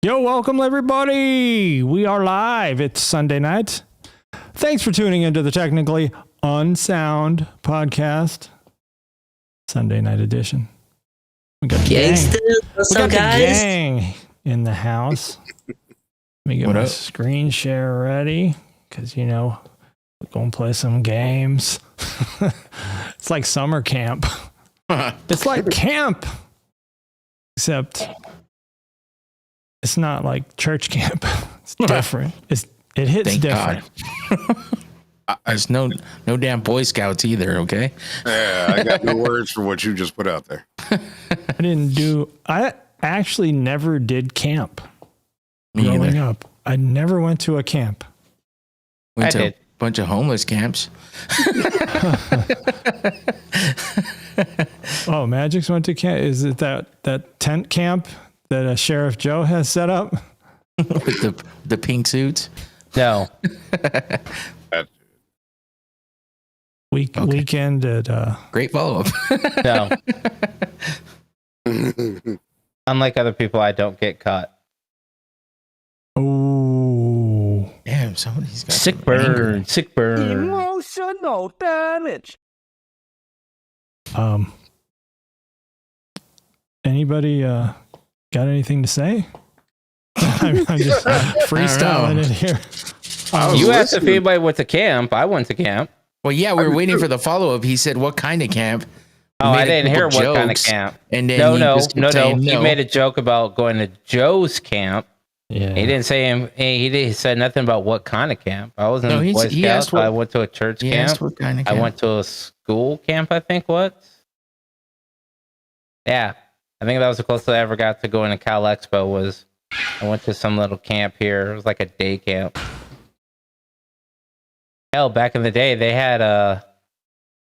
Yo, welcome everybody. We are live. It's Sunday night. Thanks for tuning into the Technically Unsound podcast. Sunday night edition. We got the Gangsters, gang. what's We got up, the guys? gang in the house. Let me get my screen share ready because, you know, we're going to play some games. It's like summer camp. It's like camp, except it's not like church camp. It's different. It hits Thank different. God. There's no damn Boy Scouts either, okay? Yeah, I got no words for what you just put out there. I actually never did camp Me growing either. up. I never went to a camp. Went I to did. a bunch of homeless camps. Oh, Mgyx went to camp. Is it that tent camp that Sheriff Joe has set up? With the pink suits. No. Weekend at Great follow-up. No. Unlike other people, I don't get caught. oh Damn, somebody's got Sick some burn. anger. Sick burn. Emotional damage. Anybody got anything to say? I'm just freestyling it here. You asked if anybody went to camp. I went to camp. Well, yeah, we were waiting for the follow-up. He said, what kind of camp? We Oh, made I a didn't hear couple what kind of jokes, camp. And then No. kept saying He made a joke about going to Joe's camp. Yeah. He didn't say him. He said nothing about what kind of camp. I wasn't No, in Boy he Scouts. asked what- I went to a church He camp. asked what kind of I camp. went to a school camp, I think. What? Yeah. I think that was the closest I ever got to going to Cal Expo was I went to some little camp here. It was like a day camp. Hell, back in the day, they had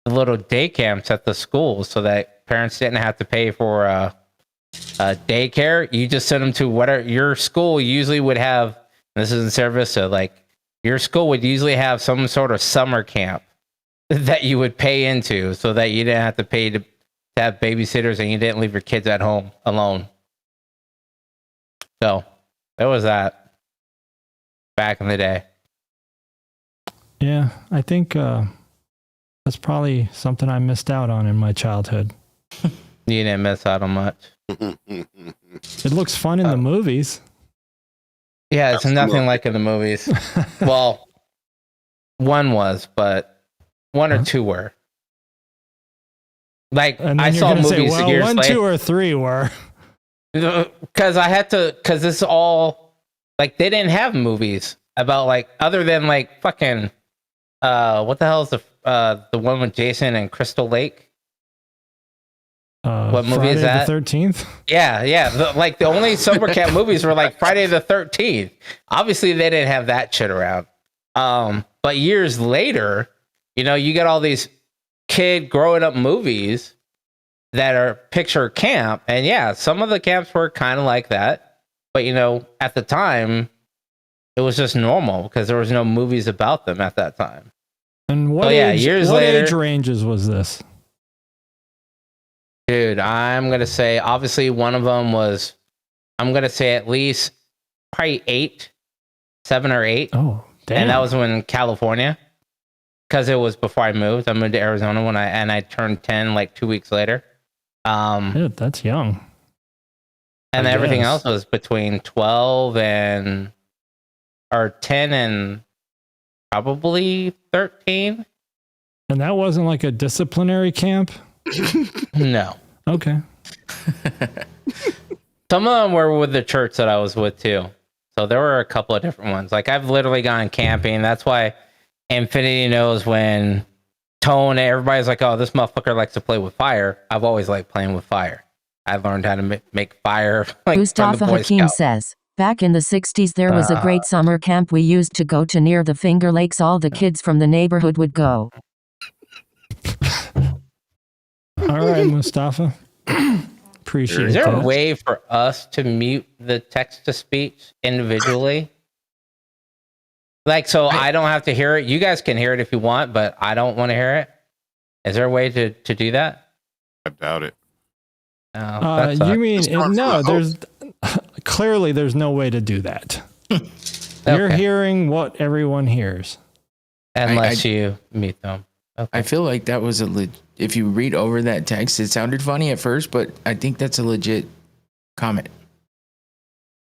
little day camps at the schools so that parents didn't have to pay for daycare. You just send them to whatever your school usually would have. This is in service, so like your school would usually have some sort of summer camp that you would pay into so that you didn't have to pay to have babysitters and you didn't leave your kids at home alone. So there was that back in the day. Yeah, I think that's probably something I missed out on in my childhood. You didn't miss out on much. It looks fun in the movies. Yeah, it's nothing like in the movies. Well, one was, but one or two were. Like And then I you're saw gonna movies say, well, years 1, later. 2, or 3 were. Because I had to, because this is all like they didn't have movies about like other than like fucking what the hell is the one with Jason and Crystal Lake? What movie Friday is that? The 13th. Yeah. Like the only summer camp movies were like Friday the 13th. Obviously, they didn't have that shit around. But years later, you know, you get all these kid growing up movies that are picture camp, and yeah, some of the camps were kind of like that. But you know, at the time, it was just normal because there was no movies about them at that time. And what Oh, yeah, age, years what later- age ranges was this? Dude, I'm gonna say obviously one of them was, I'm gonna say at least probably 7 or 8. Oh, damn. And that was in California because it was before I moved. I moved to Arizona when I turned 10 like 2 weeks later. Dude, that's young. And I everything guess. else was between 12 and or 10 and probably 13. And that wasn't like a disciplinary camp? No. Okay. Some of them were with the church that I was with too. So there were a couple of different ones. Like I've literally gone camping. That's why Infinity knows when Tone, everybody's like, oh, this motherfucker likes to play with fire. I've always liked playing with fire. I learned how to make fire. Like Mustafa from the Boy Hakim Scout. says, back in the 60s there was a great summer camp we used to go to near the Finger Lakes. All the kids from the neighborhood would go. All right, Mustafa. Appreciate Is there that. a way for us to mute the text to speech individually? Like, so I don't have to hear it. You guys can hear it if you want, but I don't want to hear it. Is there a way to do that? I doubt it. Oh, that sucks. You mean It's not no? for the There's clearly there's no way to do that. You're Okay. hearing what everyone hears. Unless you meet them. Okay. I feel like that was if you read over that text, it sounded funny at first, but I think that's a legit comment.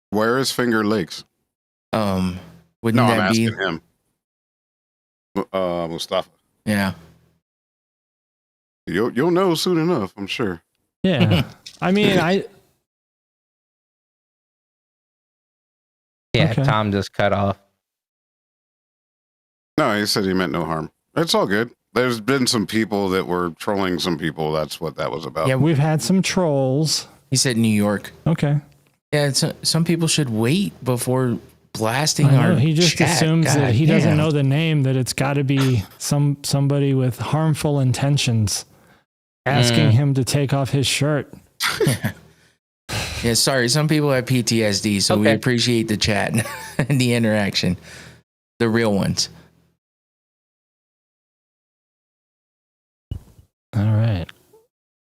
Where is Finger Lakes? Wouldn't No, I'm that be? asking him. Mustafa. Yeah. You'll know soon enough, I'm sure. Yeah. I mean, Yeah, Okay. Tom just cut off. No, he said he meant no harm. It's all good. There's been some people that were trolling some people. That's what that was about. Yeah, we've had some trolls. He said New York. Okay. Yeah, some people should wait before blasting I know, our he just chat. assumes that God he doesn't damn. know the name, that it's got to be somebody with harmful intentions asking him to take off his shirt. Yeah, sorry. Some people have PTSD, so we Okay. appreciate the chat and the interaction. The real ones. All right.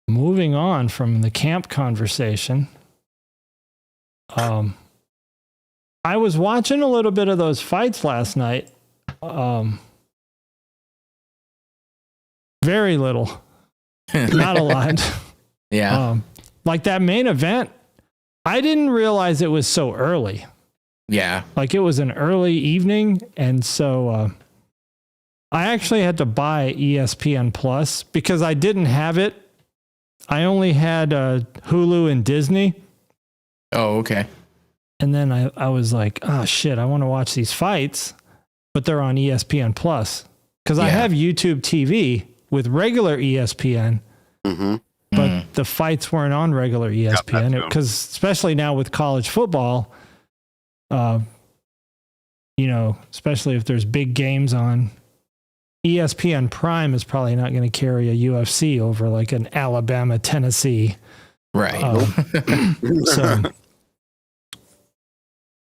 Moving on from the camp conversation. I was watching a little bit of those fights last night. Very little. Not a lot. Yeah. Like that main event, I didn't realize it was so early. Yeah. Like it was an early evening, and so I actually had to buy ESPN Plus because I didn't have it. I only had Hulu and Disney. Oh, okay. And then I was like, oh shit, I want to watch these fights, but they're on ESPN Plus. Because I Yeah. have YouTube TV with regular ESPN, Mm-hmm. but the fights weren't on regular ESPN. too. Because especially now with college football, you know, especially if there's big games on, ESPN Prime is probably not going to carry a UFC over like an Alabama, Tennessee. Right.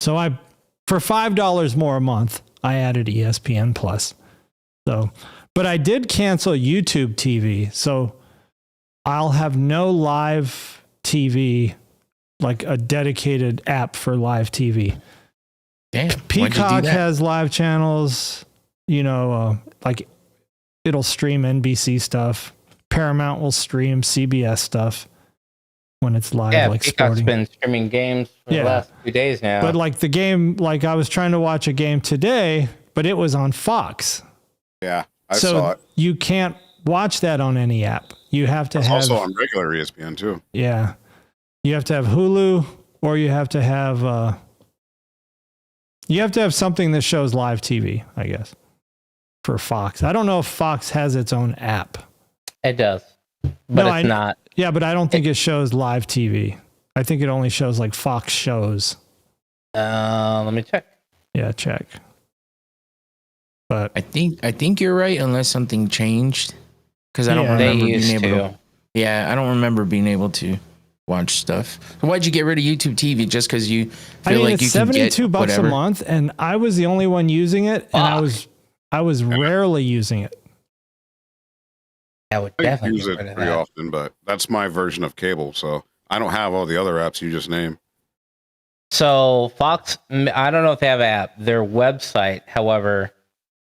So I, for $5 more a month, I added ESPN Plus. So, but I did cancel YouTube TV. So I'll have no live TV, like a dedicated app for live TV. Damn. Why'd you do Peacock that? has live channels, you know, like it'll stream NBC stuff. Paramount will stream CBS stuff when it's live, Yeah, like Peacock's sporting. been streaming games for Yeah. the last few days now. But like the game, like I was trying to watch a game today, but it was on Fox. Yeah, I So saw it. you can't watch that on any app. You have to It's have, also on regular ESPN too. yeah, you have to have Hulu, or you have to have something that shows live TV, I guess, for Fox. I don't know if Fox has its own app. it does, but No, it's not. Yeah, but I don't think it shows live TV. I think it only shows like Fox shows. Let me check. Yeah, check. But I think you're right, unless something changed. Because I don't Yeah. They remember used being able to. to. Yeah, I don't remember being able to watch stuff. So why'd you get rid of YouTube TV? Just because you I feel mean, like it's you can get $72 whatever? a month, and I was the only one using it, and I was rarely using it. I would I definitely use get it rid of pretty that. often, but that's my version of cable. So I don't have all the other apps you just named. So Fox, I don't know if they have an app. Their website, however,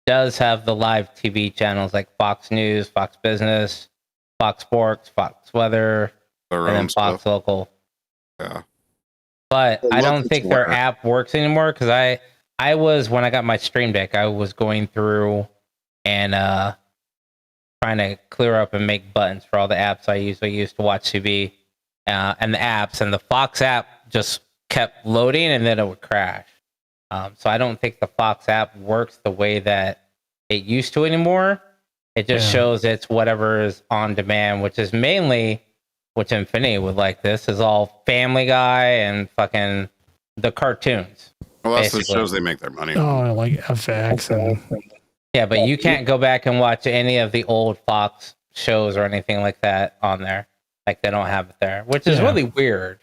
does have the live TV channels like Fox News, Fox Business, Fox Sports, Fox Weather, Their and then own Fox stuff. Local. Yeah. But Well, I don't Local's think their where- app works anymore because I was, when I got my Stream Deck, I was going through and trying to clear up and make buttons for all the apps I used to watch TV and the apps, and the Fox app just kept loading and then it would crash. So I don't think the Fox app works the way that it used to anymore. It just Yeah. shows it's whatever is on demand, which is mainly, which Infinity would like this, is all Family Guy and fucking the cartoons. Well, that's the Basically. shows they make their money on. Oh, like FX and Yeah, but you can't go back and watch any of the old Fox shows or anything like that on there. Like they don't have it there, which is Yeah. really weird.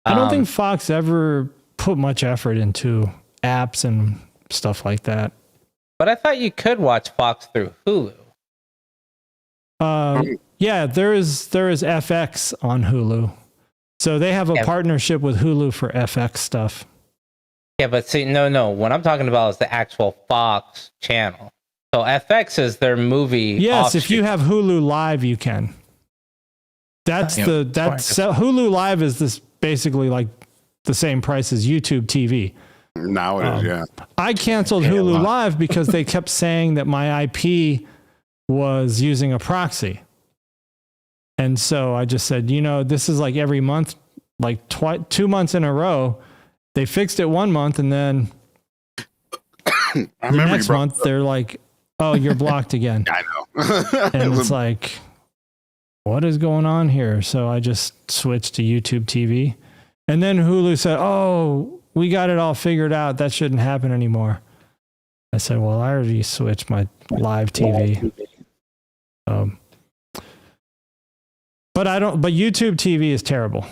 I don't think Fox ever put much effort into apps and stuff like that. But I thought you could watch Fox through Hulu. Yeah, there is FX on Hulu. So they have a Yeah. partnership with Hulu for FX stuff. Yeah, but see, no. What I'm talking about is the actual Fox channel. So FX is their movie. Yes, if offshoot. you have Hulu Live, you can. That's Hulu Live is this basically like the same price as YouTube TV. Now it is, yeah. I canceled Hulu Live because they kept saying that my IP was using a proxy. And so I just said, this is like every month, like 2 months in a row. They fixed it 1 month, and then the next month they're like, oh, you're blocked again. I know. And it's like, what is going on here? So I just switched to YouTube TV. And then Hulu said, oh, we got it all figured out. That shouldn't happen anymore. I said, well, I already switched my live TV. But YouTube TV is terrible.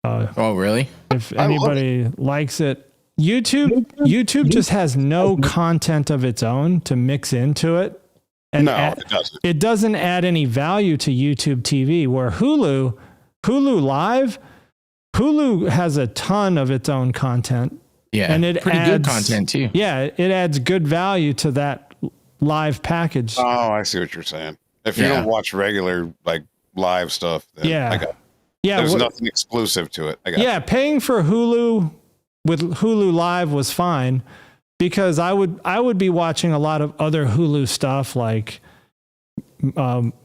Oh, really? If anybody likes it, YouTube just has no content of its own to mix into it. And it doesn't. It doesn't add any value to YouTube TV, where Hulu Live, Hulu has a ton of its own content. Yeah, and it pretty adds good content too. Yeah, it adds good value to that live package. Oh, I see what you're saying. If you don't watch regular like live stuff, then there's nothing exclusive to it. Paying for Hulu with Hulu Live was fine, because I would be watching a lot of other Hulu stuff like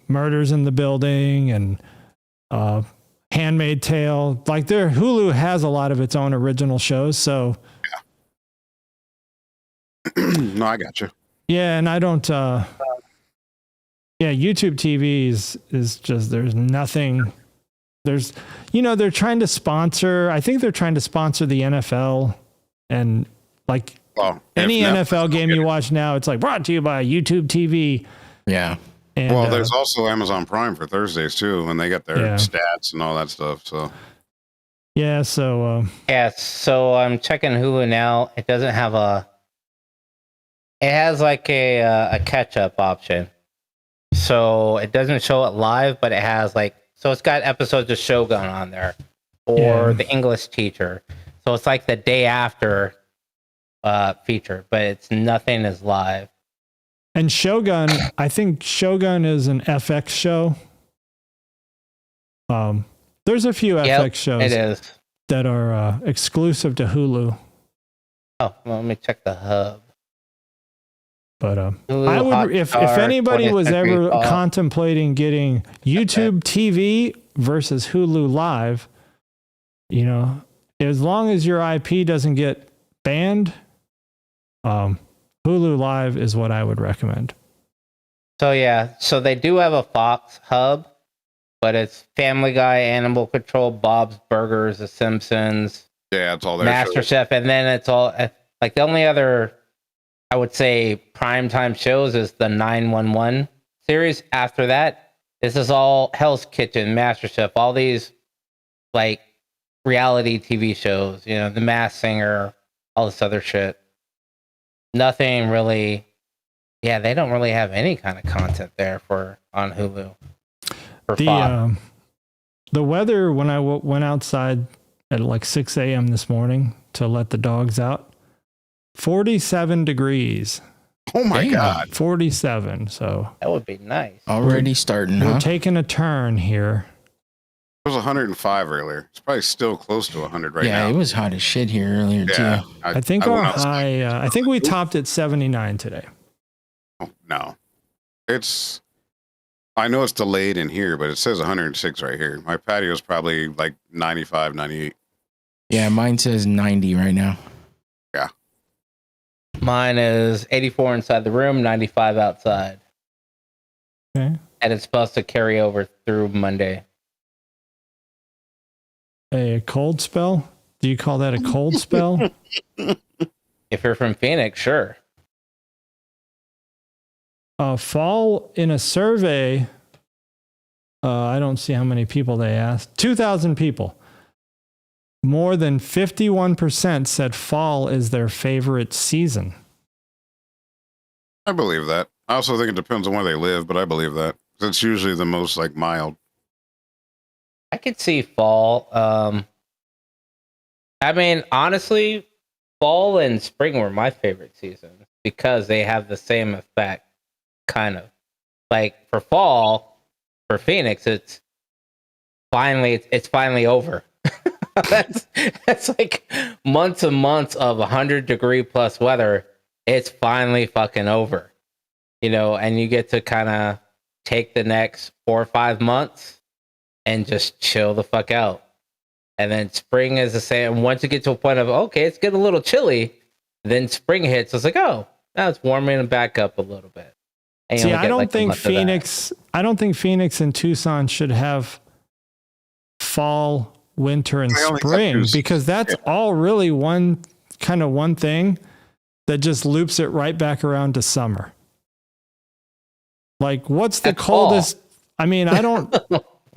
Murders in the Building and Handmaid's Tale. Like Hulu has a lot of its own original shows. So No, I got you. Yeah, and I don't. YouTube TV is just, there's nothing. There's, they're trying to sponsor. I think they're trying to sponsor the NFL, and like any NFL game you watch now, it's like brought to you by YouTube TV. Yeah. And, there's also Amazon Prime for Thursdays too, and they got their stats and all that stuff. So. Yeah. So. So I'm checking Hulu now. It doesn't have it has like a catch-up option. So it doesn't show it live, but it has it's got episodes of Shogun on there, or The English Teacher. So it's like the day after feature, but it's nothing is live. And Shogun, I think Shogun is an FX show. There's a few FX shows that are exclusive to Hulu. Oh, well, let me check the hub. But I would, if anybody was ever contemplating getting YouTube TV versus Hulu Live, as long as your IP doesn't get banned, Hulu Live is what I would recommend. So they do have a Fox hub, but it's Family Guy, Animal Control, Bob's Burgers, The Simpsons. Yeah, it's all there. MasterChef, and then it's all like the only other, I would say, primetime shows is the 911 series. After that, this is all Hell's Kitchen, MasterChef, all these like reality TV shows, The Masked Singer, all this other shit. Nothing really. Yeah, they don't really have any kind of content there on Hulu. The weather when I went outside at like 6 a.m. this morning to let the dogs out, 47 degrees. Oh my God. 47. So that would be nice. Already starting. We're taking a turn here. It was 105 earlier. It's probably still close to 100 right now. Yeah, it was hot as shit here earlier too. I think our high. I think we topped at 79 today. Oh, no, I know it's delayed in here, but it says 106 right here. My patio is probably like 95, 98. Yeah, mine says 90 right now. Yeah. Mine is 84 inside the room, 95 outside. Okay. And it's supposed to carry over through Monday. A cold spell? Do you call that a cold spell? If you're from Phoenix, sure. Fall in a survey. I don't see how many people they asked. 2,000 people. More than 51% said fall is their favorite season. I believe that. I also think it depends on where they live, but I believe that. It's usually the most like mild. I could see fall. I mean, honestly, fall and spring were my favorite seasons because they have the same effect, kind of. Like for fall, for Phoenix, it's finally over. that's like months and months of 100-degree plus weather. It's finally fucking over, and you get to kind of take the next 4 or 5 months and just chill the fuck out. And then spring is the same. Once you get to a point of, okay, it's getting a little chilly, then spring hits. It's like, oh, now it's warming back up a little bit. And see, I don't think Phoenix and Tucson should have fall, winter, and spring because that's all really one thing that just loops it right back around to summer. Like, what's the coldest? Fall. I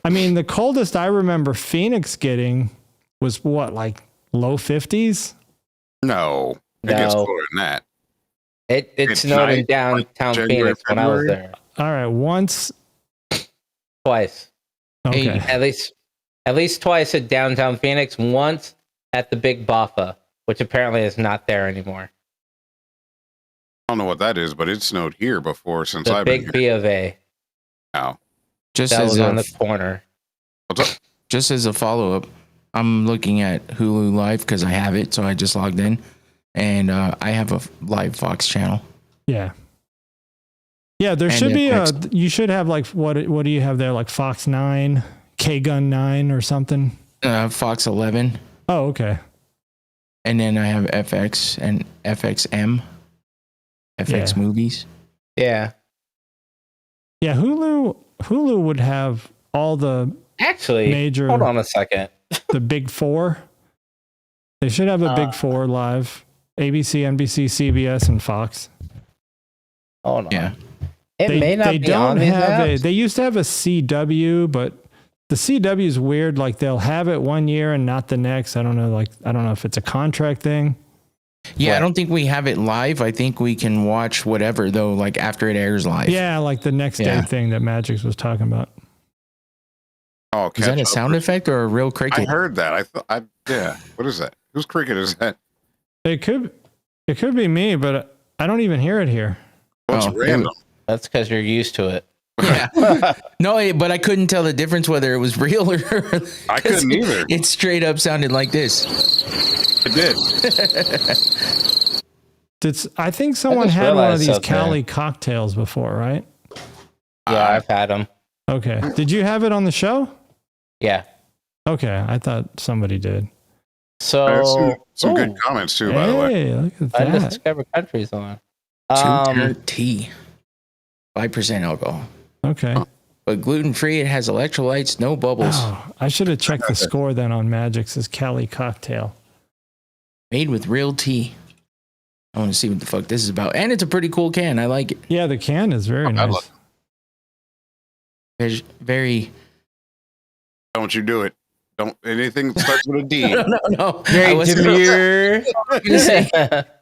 mean, the coldest I remember Phoenix getting was what, like low 50s? No, it gets colder than that. It snowed in downtown Phoenix when I was there. All right, once, twice. Okay, at least twice at downtown Phoenix. Once at the Big Buffa, which apparently is not there anymore. I don't know what that is, but it snowed here before since the I've been Big B of A. Oh, just that as was on the corner. What's up? Just as a follow up, I'm looking at Hulu Live because I have it, so I just logged in, and I have a live Fox channel. Yeah. Yeah, there should be you should have like what do you have there, like Fox 9, K-Gun 9 or something? Fox 11. Oh, okay. And then I have FX and FXM. FX movies. Yeah. Yeah, Hulu would have all the major. Hold on a second. The big four. They should have a big four live. ABC, NBC, CBS, and Fox. Hold on. Yeah. They may not be on these apps. They used to have a CW, but the CW is weird. Like they'll have it one year and not the next. I don't know. I don't know if it's a contract thing. Yeah, I don't think we have it live. I think we can watch whatever though, like after it airs live. Yeah, like the next day thing that Mgyx was talking about. Oh, is that a sound effect or a real cricket? I heard that. Yeah. What is that? Whose cricket is that? It could be me, but I don't even hear it here. It's random. That's because you're used to it. Yeah. No, but I couldn't tell the difference whether it was real or. I couldn't either. It straight up sounded like this. It did. I think someone had one of these Cali cocktails before, right? Yeah, I've had them. Okay. Did you have it on the show? Yeah. Okay, I thought somebody did. So some good comments too, by the way. Look at that. Undiscovered countries on. 2-tiered tea, 5% alcohol. Okay. But gluten free. It has electrolytes, no bubbles. Oh, I should have checked the score then on Mgyx's Cali cocktail. Made with real tea. I want to see what the fuck this is about, and it's a pretty cool can. I like it. Yeah, the can is very nice. Very. Don't you do it? Don't anything that starts with a D. No. Very demure.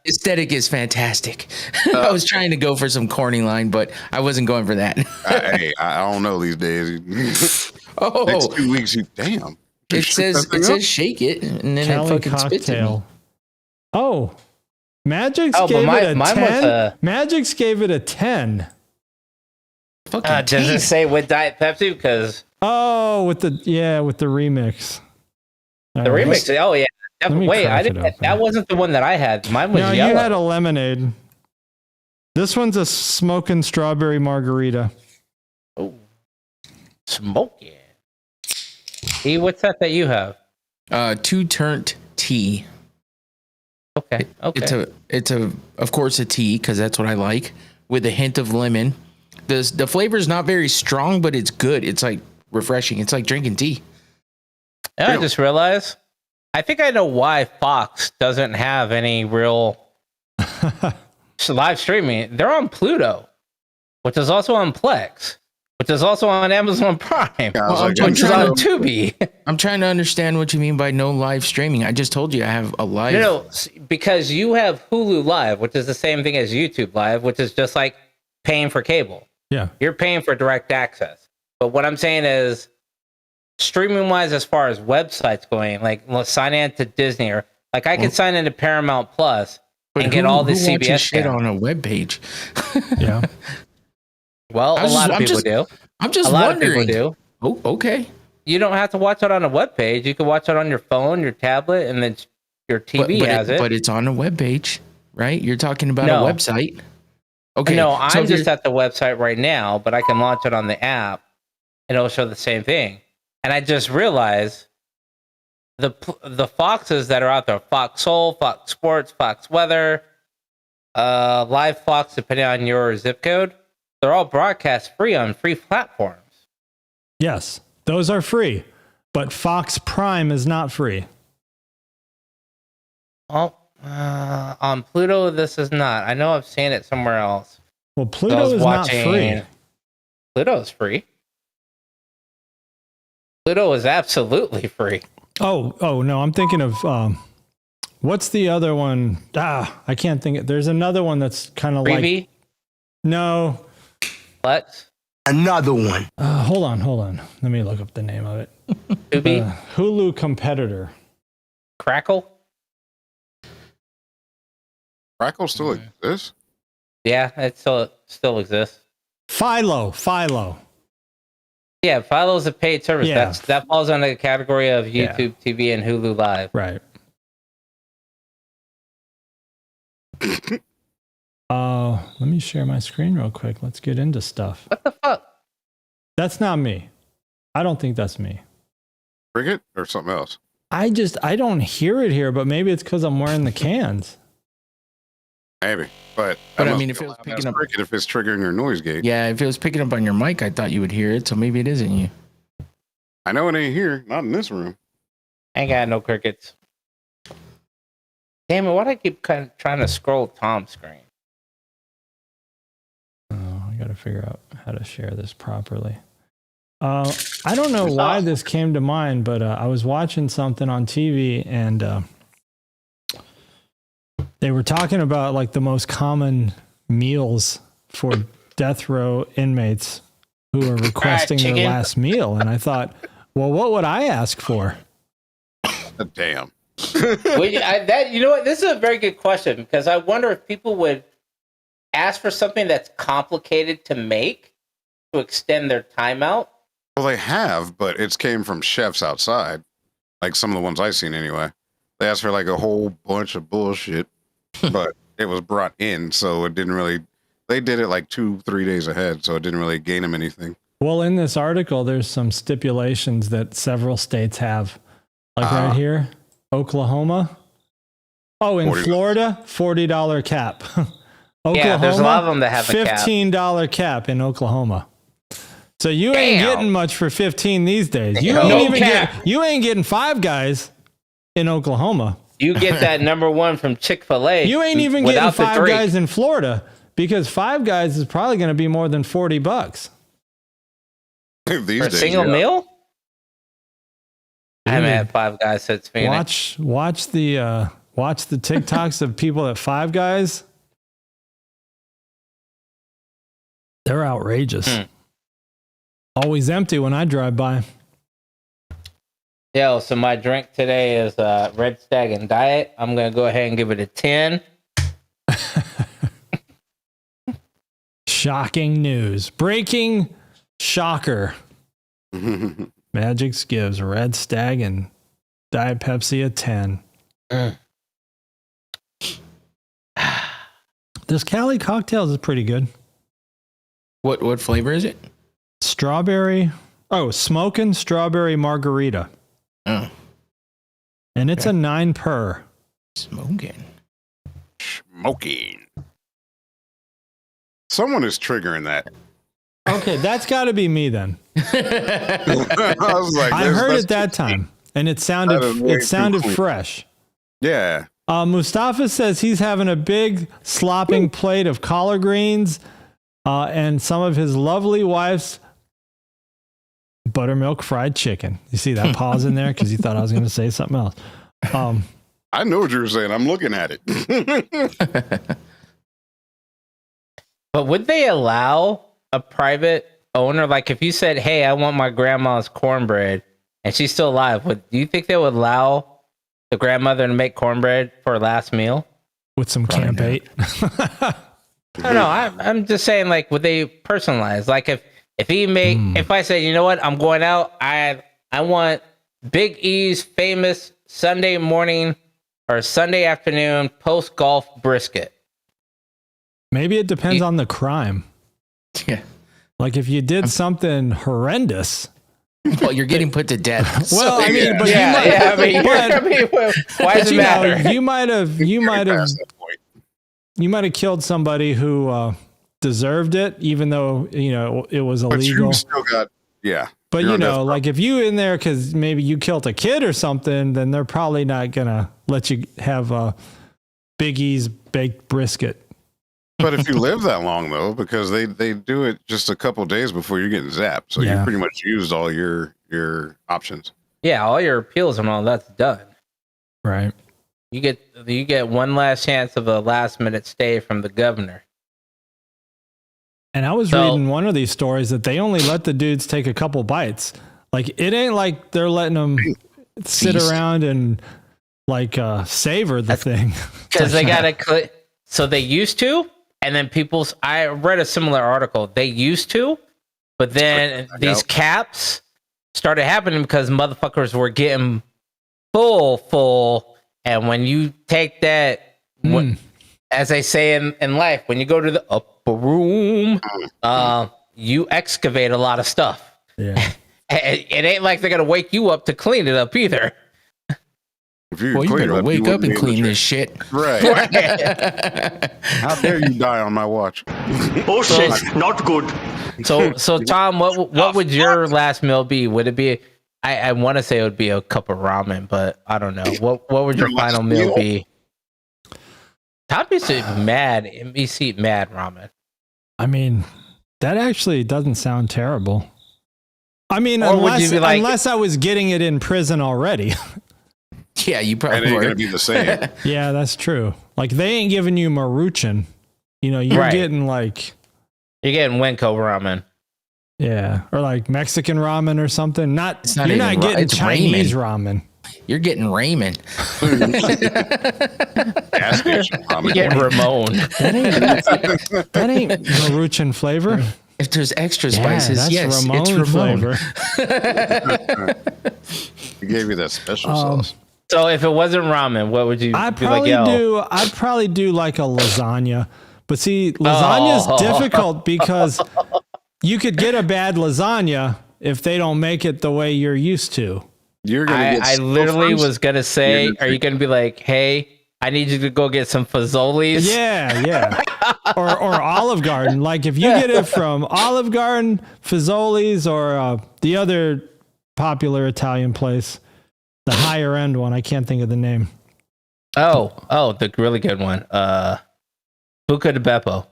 Aesthetic is fantastic. I was trying to go for some corny line, but I wasn't going for that. Hey, I don't know these days. Next 2 weeks, damn. It says shake it, and then Cali it fucking spits at me. Oh, Mgyx gave it a 10. Mgyx gave it a 10. Does it say with Diet Pepsi? Because with the remix. The remix. Oh yeah. Wait, I didn't. That wasn't the one that I had. Mine was yellow. You had a lemonade. This one's a smoking strawberry margarita. Oh, smoking. E, what's that you have? 2-tiered tea. Okay. It's of course a tea because that's what I like with a hint of lemon. The flavor is not very strong, but it's good. It's like refreshing. It's like drinking tea. I just realized. I think I know why Fox doesn't have any real live streaming. They're on Pluto, which is also on Plex, which is also on Amazon Prime, which is on Tubi. I'm trying to understand what you mean by no live streaming. I just told you I have a live. No, because you have Hulu Live, which is the same thing as YouTube Live, which is just like paying for cable. Yeah. You're paying for direct access. But what I'm saying is streaming wise, as far as websites going, like let's sign in to Disney or like I could sign into Paramount Plus and get all the CBS shit channels on a web page. Yeah. Well, a lot of people do. I'm just a lot wondering. of people do. Oh, okay. You don't have to watch it on a web page. You can watch it on your phone, your tablet, and then your TV has it. But it's on a web page, right? You're talking about No. a website. Okay. No, so I'm just at the website right now, but I can launch it on the app, and it'll show the same thing. And I just realized the Foxes that are out there, Fox Soul, Fox Sports, Fox Weather, Live Fox, depending on your zip code, they're all broadcast free on free platforms. Yes, those are free, but Fox Prime is not free. Oh, on Pluto, this is not. I know I've seen it somewhere else. Well, Pluto is not free. Pluto is free. Pluto is absolutely free. Oh no, I'm thinking of what's the other one? I can't think. There's another one that's kind of like no. What? Another one. Hold on. Let me look up the name of it. Hulu competitor. Crackle. Crackle still exists? Yeah, it still exists. Philo. Yeah, Philo's a paid service. Yeah. That falls under the category of YouTube TV and Hulu Live. Right. Let me share my screen real quick. Let's get into stuff. What the fuck? That's not me. I don't think that's me. Cricket or something else? I don't hear it here, but maybe it's because I'm wearing the cans. Maybe, but I mean, if it was picking up, cricket, if it's triggering your noise gate, yeah, if it was picking up on your mic, I thought you would hear it. So maybe it isn't you. I know it ain't here, not in this room. Ain't got no crickets. Damn it! Why do I keep kind of trying to scroll Tom's screen? I got to figure out how to share this properly. I don't know why this came to mind, but I was watching something on TV and they were talking about like the most common meals for death row inmates who are requesting their last meal. And I thought, well, what would I ask for? Damn. You know what? This is a very good question because I wonder if people would ask for something that's complicated to make to extend their timeout. Well, they have, but it's came from chefs outside. Like some of the ones I've seen anyway. They asked for like a whole bunch of bullshit, but it was brought in, so it didn't really, they did it like 2-3 days ahead, so it didn't really gain them anything. Well, in this article, there's some stipulations that several states have. Like right here, Oklahoma. Oh, in Florida, $40 cap. Oklahoma, yeah, there's a lot of them that have a cap. $15 cap in Oklahoma. So you ain't getting much for 15 these days. You ain't getting Five Guys in Oklahoma. You get that number one from Chick-fil-A. You ain't even getting Five Guys in Florida because Five Guys is probably going to be more than $40. These for a single meal? I haven't had Five Guys since Phoenix. Watch the TikToks of people at Five Guys. They're outrageous. Always empty when I drive by. Yo, so my drink today is Red Stag and Diet. I'm going to go ahead and give it a 10. Shocking news. Breaking shocker. Mgyx gives Red Stag and Diet Pepsi a 10. This Cali Cocktails is pretty good. What flavor is it? Strawberry. Oh, smoking strawberry margarita. Oh. And it's a 9 per. Smoking. Someone is triggering that. Okay, that's got to be me then. I was like, I heard it that time, and it sounded fresh. Yeah. Mustafa says he's having a big slopping plate of collard greens and some of his lovely wife's buttermilk fried chicken. You see that pause in there because you thought I was going to say something else. I know what you were saying. I'm looking at it. But would they allow a private owner, like if you said, hey, I want my grandma's cornbread, and she's still alive, do you think they would allow the grandmother to make cornbread for her last meal? With some Camp 8. No, I'm just saying, like, would they personalize? Like, if I say, you know what, I'm going out, I want Big E's famous Sunday morning or Sunday afternoon post golf brisket. Maybe it depends on the crime. Yeah. Like if you did something horrendous. Well, you're getting put to death. Well, I mean, but why does it matter? You might have killed somebody who deserved it, even though it was illegal. But you still got But like if you in there because maybe you killed a kid or something, then they're probably not gonna let you have Big E's baked brisket. But if you live that long though, because they do it just a couple days before you're getting zapped, so you pretty much used all your options. Yeah, all your appeals and all that's done. Right. You get one last chance of a last minute stay from the governor. And I was reading one of these stories that they only let the dudes take a couple bites. Like it ain't like they're letting them sit around and like savor the thing. Because they gotta. So they used to, and then I read a similar article. They used to, but then these caps started happening because motherfuckers were getting full. And when you take that, as they say in life, when you go to the upper room, you excavate a lot of stuff. Yeah. It ain't like they're going to wake you up to clean it up either. Well, you better wake up and clean this shit. Right. How dare you die on my watch? Oh shit, not good. So Tom, what would your last meal be? Would it be? I want to say it would be a cup of ramen, but I don't know. What would your final meal be? Tom used to be mad ramen. I mean, that actually doesn't sound terrible. I mean, Or would you be like, unless I was getting it in prison already. Yeah, you probably It ain't were. gonna be the same. Yeah, that's true. Like they ain't giving you Maruchan. You're getting like you're getting Winco ramen. Yeah, or like Mexican ramen or something. You're not getting it's Chinese ramen. You're getting ramen. Gas station ramen. You're getting Ramon. That ain't Maruchan flavor. If there's extra spices, that's yes, Ramon it's Ramon. flavor. He gave you that special sauce. So if it wasn't ramen, what would you I'd be like? I'd probably do like a lasagna. But see, lasagna's difficult because you could get a bad lasagna if they don't make it the way you're used to. You're gonna get I literally was gonna say, are you gonna be like, hey, I need you to go get some fazoli's? Yeah. or Olive Garden. Like if you get it from Olive Garden, Fazoli's, or the other popular Italian place, the higher end one, I can't think of the name. Oh, the really good one. Buca di Beppo.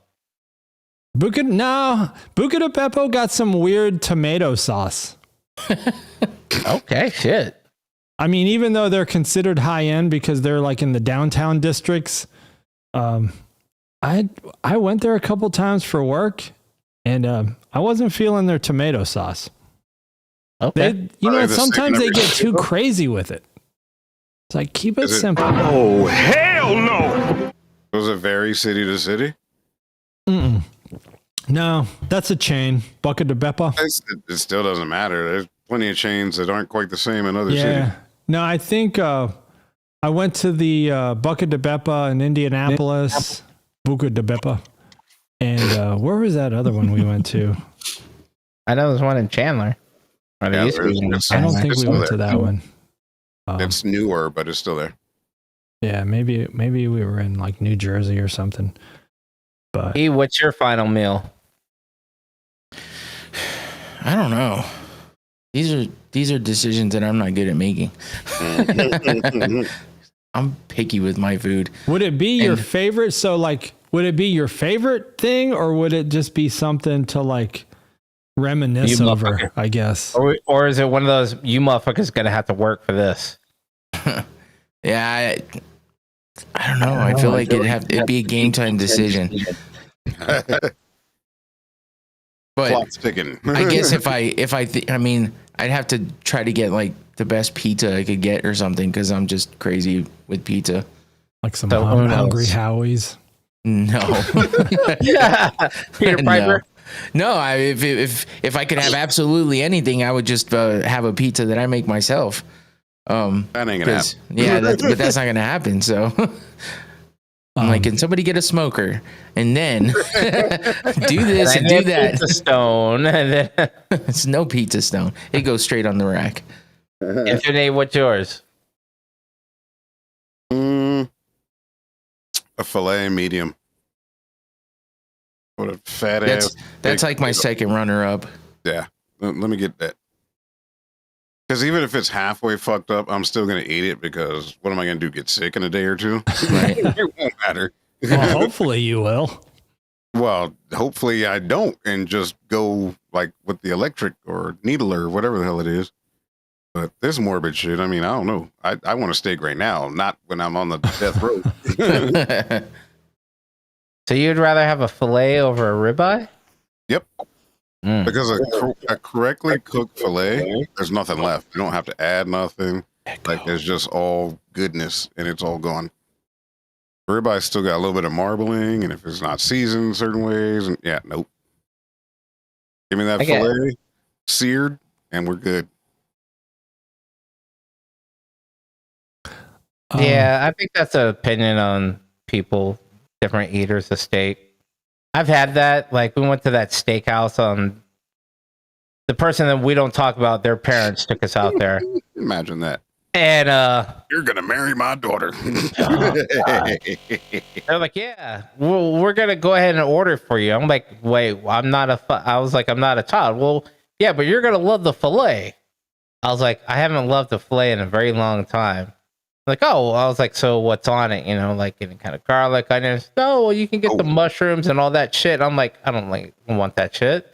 Buca di Beppo got some weird tomato sauce. Okay, shit. I mean, even though they're considered high end because they're like in the downtown districts, I went there a couple times for work, and I wasn't feeling their tomato sauce. Okay. Sometimes they get too crazy with it. It's like keep it simple. Oh hell no! Was it vary city to city? Mm-mm. No, that's a chain. Buca di Beppo. It still doesn't matter. There's plenty of chains that aren't quite the same in other cities. No, I think I went to the Buca di Beppo in Indianapolis, Buca di Beppo. And where was that other one we went to? I know there's one in Chandler. I don't think we went to that one. It's newer, but it's still there. Yeah, maybe we were in like New Jersey or something. But what's your final meal? I don't know. These are decisions that I'm not good at making. I'm picky with my food. Would it be your favorite? So like, would it be your favorite thing, or would it just be something to like reminisce over? I guess. Or is it one of those you motherfuckers gonna have to work for this? Yeah, I don't know. I feel like it'd be a game time decision. But Clock's ticking. I guess I mean, I'd have to try to get like the best pizza I could get or something because I'm just crazy with pizza. Like some So, hungry Howies. No. Yeah. Peter Piper. No, if I could have absolutely anything, I would just have a pizza that I make myself. That ain't gonna happen. Yeah, but that's not gonna happen. So I'm like, can somebody get a smoker and then do this and do that? Pizza stone. And then It's no pizza stone. It goes straight on the rack. Anthony, what's yours? A filet medium. What a fat ass. That's like my second runner up. Yeah. Let me get that. Because even if it's halfway fucked up, I'm still going to eat it because what am I going to do? Get sick in a day or two? Right. It won't matter. Well, hopefully you will. Well, hopefully I don't and just go like with the electric or needle or whatever the hell it is. But this morbid shit, I mean, I don't know. I want a steak right now, not when I'm on the death row. So you'd rather have a fillet over a ribeye? Yep. Because a correctly cooked filet, there's nothing left. You don't have to add nothing. Like it's just all goodness and it's all gone. Ribeye still got a little bit of marbling, and if it's not seasoned certain ways, and yeah, nope. Give me that filet, seared, and we're good. Yeah, I think that's an opinion on people, different eaters of steak. I've had that. Like, we went to that steakhouse on the person that we don't talk about, their parents took us out there. Imagine that. And you're gonna marry my daughter. they're like, yeah, we're gonna go ahead and order for you. I'm like, wait, I'm not I was like, I'm not a child. Well, yeah, but you're gonna love the filet. I was like, I haven't loved the filet in a very long time. Like, oh, I was like, so what's on it? You know, like any kind of garlic, onions. No, well, you can get the mushrooms and all that shit. I'm like, I don't want that shit.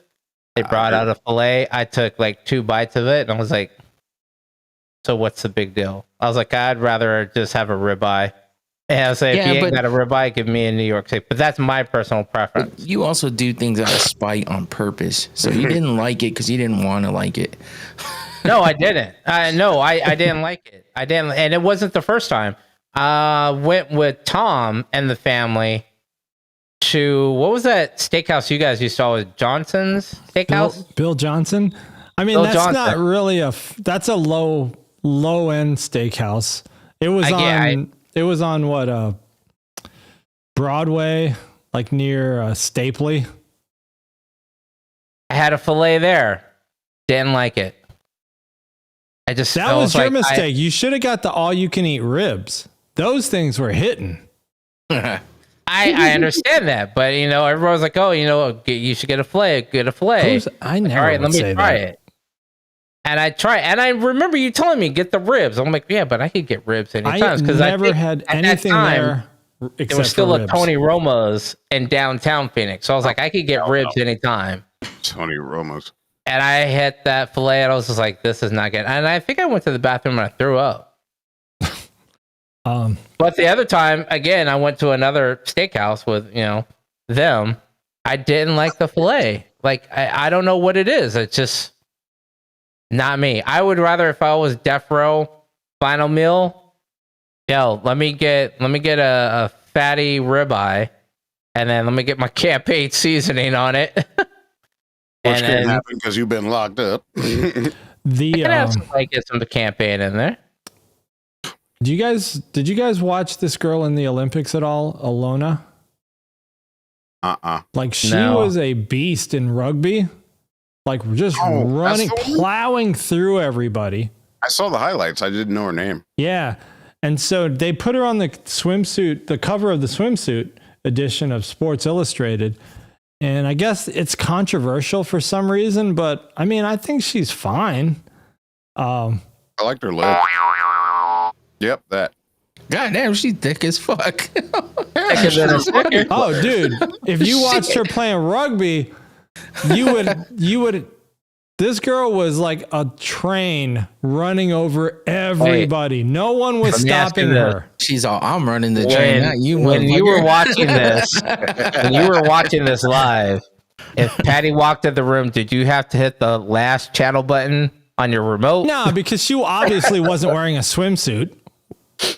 They brought out a filet. I took like 2 bites of it, and I was like, so what's the big deal? I was like, I'd rather just have a ribeye. And I was like, if you ain't got a ribeye, give me a New York steak. But that's my personal preference. You also do things out of spite on purpose. So you didn't like it because you didn't want to like it. No, I didn't. I didn't like it. I didn't, and it wasn't the first time. Went with Tom and the family to, what was that steakhouse you guys used to always, Johnson's Steakhouse? Bill Johnson. I mean, that's not really that's a low end steakhouse. It was it was on what, Broadway, like near Stapley. I had a filet there. Didn't like it. That was your mistake. You should have got the all-you-can-eat ribs. Those things were hitting. I understand that, but you know, everyone was like, "Oh, you know, you should get a filet. Get a filet." I never. All right, let me try it. And I tried, and I remember you telling me get the ribs. I'm like, yeah, but I could get ribs anytime because I never had anything there. There was still a Tony Roma's in downtown Phoenix, so I was like, I could get ribs anytime. Tony Roma's. And I hit that filet, and I was just like, "This is not good." And I think I went to the bathroom and I threw up. But the other time, again, I went to another steakhouse with them. I didn't like the filet. Like I don't know what it is. It's just not me. I would rather, if I was death row, final meal. Let me get a fatty ribeye, and then let me get my campaign seasoning on it. Which can't happen because you've been locked up. I could have get some campaign in there. Did you guys watch this girl in the Olympics at all, Alona? Like she was a beast in rugby, like just running, plowing through everybody. I saw the highlights. I didn't know her name. Yeah, and so they put her on the swimsuit, the cover of the swimsuit edition of Sports Illustrated. And I guess it's controversial for some reason, but I mean, I think she's fine. I liked her leg. Yep, that. God damn, she's thick as fuck. Oh, dude, if you watched her playing rugby, you would. This girl was like a train running over everybody. No one was stopping her. She's all, I'm running the train. Not you. When you were watching this live, If Patty walked in the room, did you have to hit the last channel button on your remote? No, because she obviously wasn't wearing a swimsuit.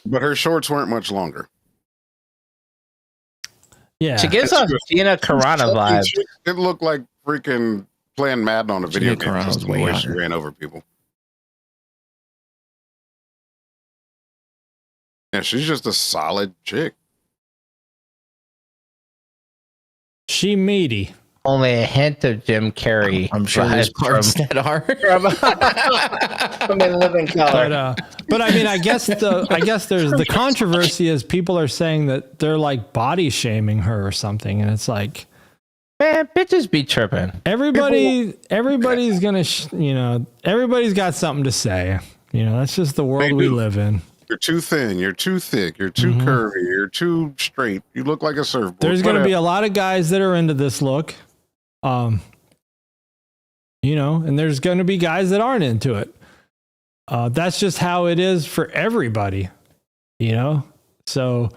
But her shorts weren't much longer. Yeah. She gives off Gina Carano vibes. It looked like freaking playing Madden on a video Gina game Carano's system way the way she hotter. ran over people. Yeah, she's just a solid chick. She meaty. Only a hint of Jim Carrey. I'm sure there's parts that are. From In Living Color. But I mean, I guess there's the controversy is people are saying that they're like body shaming her or something, and it's like, Man, bitches be tripping. everybody's gonna, everybody's got something to say. That's just the world we live in. You're too thin. You're too thick. You're too curvy. You're too straight. You look like a surfboard. There's going to be a lot of guys that are into this look. And there's going to be guys that aren't into it. That's just how it is for everybody, So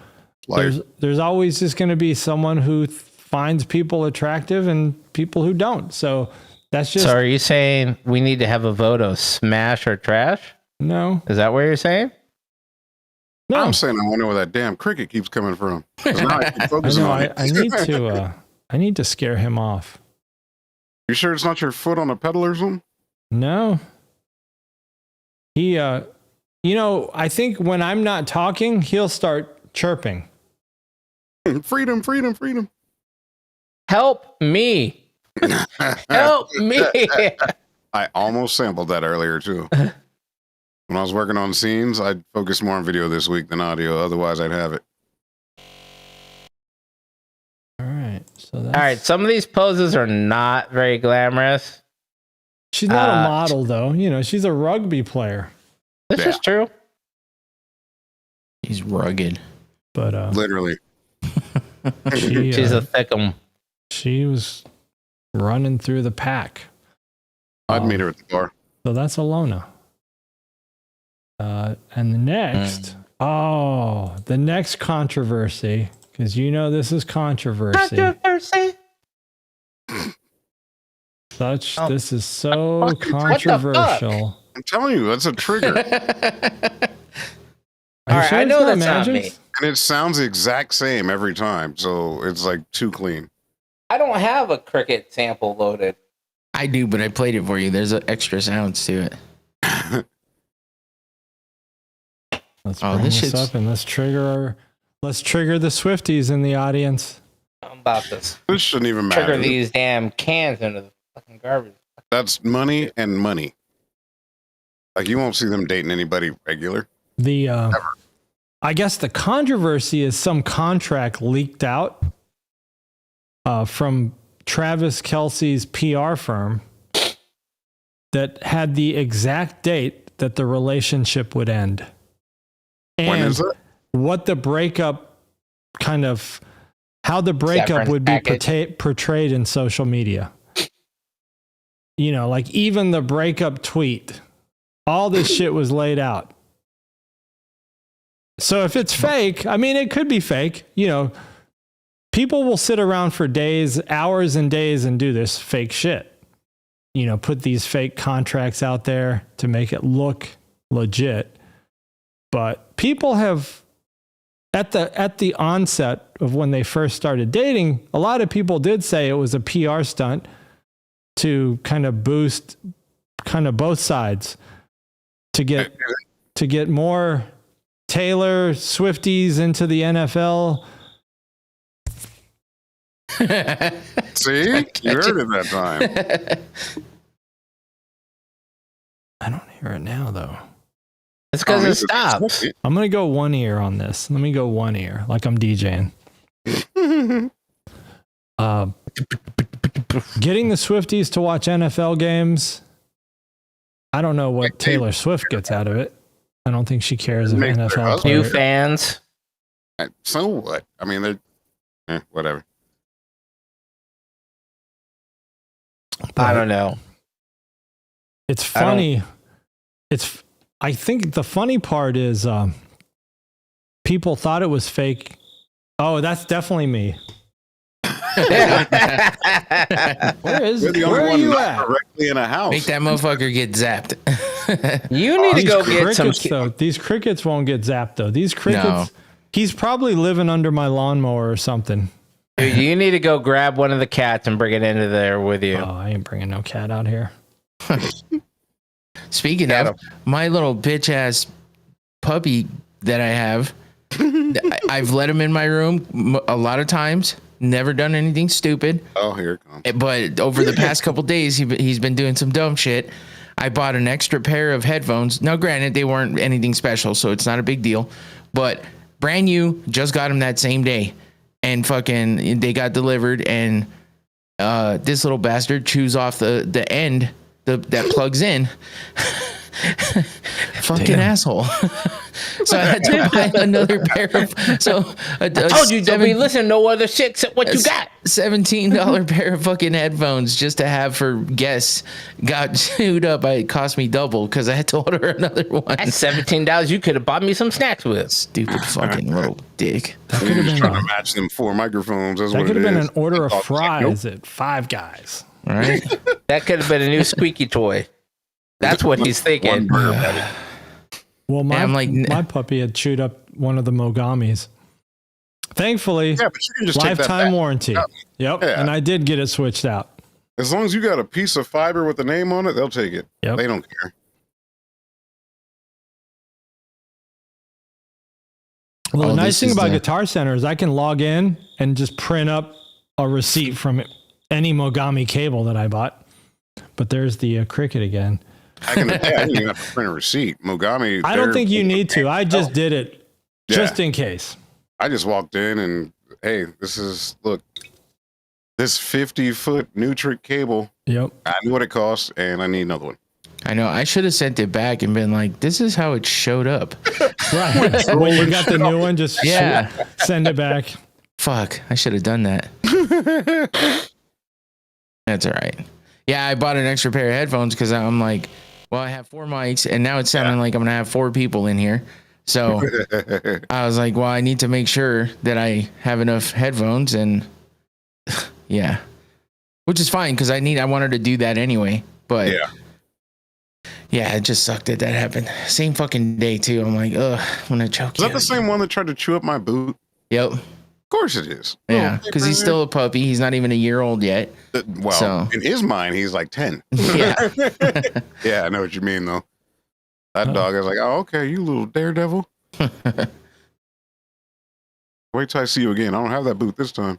there's always just going to be someone who finds people attractive and people who don't. So that's just. So are you saying we need to have a vote of smash or trash? No. Is that what you're saying? No. I'm saying I wonder where that damn cricket keeps coming from. 'Cause now I keep focusing on it. I need to scare him off. You sure it's not your foot on a pedal or something? No. He, I think when I'm not talking, he'll start chirping. Freedom, freedom, freedom. Help me. Help me. I almost sampled that earlier too. When I was working on scenes, I'd focus more on video this week than audio. Otherwise, I'd have it. All right. So that's, All right. Some of these poses are not very glamorous. She's not a model, though. She's a rugby player. This is true. He's rugged. But Literally. She's a thickum. She was running through the pack. I'd meet her at the bar. So that's Alona. And the next, the next controversy, because this is controversy. This is so controversial. I'm telling you, that's a trigger. All right, I know that's not me. And it sounds the exact same every time. So it's like too clean. I don't have a cricket sample loaded. I do, but I played it for you. There's extra sounds to it. Let's bring this up and let's trigger the Swifties in the audience. I'm about this. This shouldn't even matter. Trigger these damn cans into the fucking garbage. That's money and money. Like you won't see them dating anybody regular. I guess the controversy is some contract leaked out from Travis Kelce's PR firm that had the exact date that the relationship would end. And when is it? What the breakup how the breakup Severance would be package. portrayed in social media. Like even the breakup tweet, all this shit was laid out. So if it's fake, I mean, it could be fake. People will sit around for days, hours and days and do this fake shit. Put these fake contracts out there to make it look legit. But people have, at the onset of when they first started dating, a lot of people did say it was a PR stunt to kind of boost both sides to get more Taylor Swifties into the NFL. See? You heard it that time. I don't hear it now, though. It's because it stops. I'm going to go one ear on this. Let me go one ear, like I'm DJing. Getting the Swifties to watch NFL games. I don't know what Taylor Swift gets out of it. I don't think she cares if NFL New players. fans. So what? I mean, they're whatever. I don't know. It's funny. I think the funny part is people thought it was fake. Oh, that's definitely me. Where are you at? Directly in a house. Make that motherfucker get zapped. You need to go get some. Though. These crickets won't get zapped though. These crickets. He's probably living under my lawnmower or something. Dude, you need to go grab one of the cats and bring it into there with you. Oh, I ain't bringing no cat out here. Speaking of, my little bitch ass puppy that I have, I've let him in my room a lot of times. Never done anything stupid. Oh, here it comes. But over the past couple days, he's been doing some dumb shit. I bought an extra pair of headphones. Now, granted, they weren't anything special, so it's not a big deal. But brand new, just got them that same day. And fucking, they got delivered, and this little bastard chews off the end that plugs in. Fucking asshole. So I had to buy another pair of. So I told you, don't be listening to no other shit except what you got. $17 pair of fucking headphones just to have for guests got chewed up. It cost me double because I had to order another one. That's $17 you could have bought me some snacks with. Stupid fucking little dick. That could have been trying to match them 4 microphones. That's that what could it have been is. an order of fries at Five Guys. Right? That could have been a new squeaky toy. That's what he's thinking. Well, like, my puppy had chewed up one of the Mogamis. Thankfully, Yeah, but you can just take that lifetime back. warranty. Yep. Yeah. And I did get it switched out. As long as you got a piece of fiber with the name on it, they'll take it. Yep. They don't care. Well, Oh, the nice this thing is about the- Guitar Center is I can log in and just print up a receipt from any Mogami cable that I bought. But there's the cricket again. I didn't even have to print a receipt. Mogami. I don't think you need to. I just did it just Yeah. in case. I just walked in and, hey, this 50-foot Nutric cable. Yep. I knew what it cost, and I need another one. I know. I should have sent it back and been like, "This is how it showed up." Right. When you got the new one, just Yeah. send it back. Fuck. I should have done that. That's all right. Yeah, I bought an extra pair of headphones because I'm like, well, I have 4 mics, and now it's sounding like I'm gonna have 4 people in here. So I was like, well, I need to make sure that I have enough headphones, and yeah, which is fine because I wanted to do that anyway. But yeah, it just sucked that happened. Same fucking day too. I'm like, ugh, I'm gonna choke. Is that the same one that tried to chew up my boot? Yep. Of course it is. Yeah, because he's still a puppy. He's not even a year old yet. Well, So- in his mind, he's like 10. Yeah. Yeah, I know what you mean, though. That dog, I was like, oh, okay, you little daredevil. Wait till I see you again. I don't have that boot this time.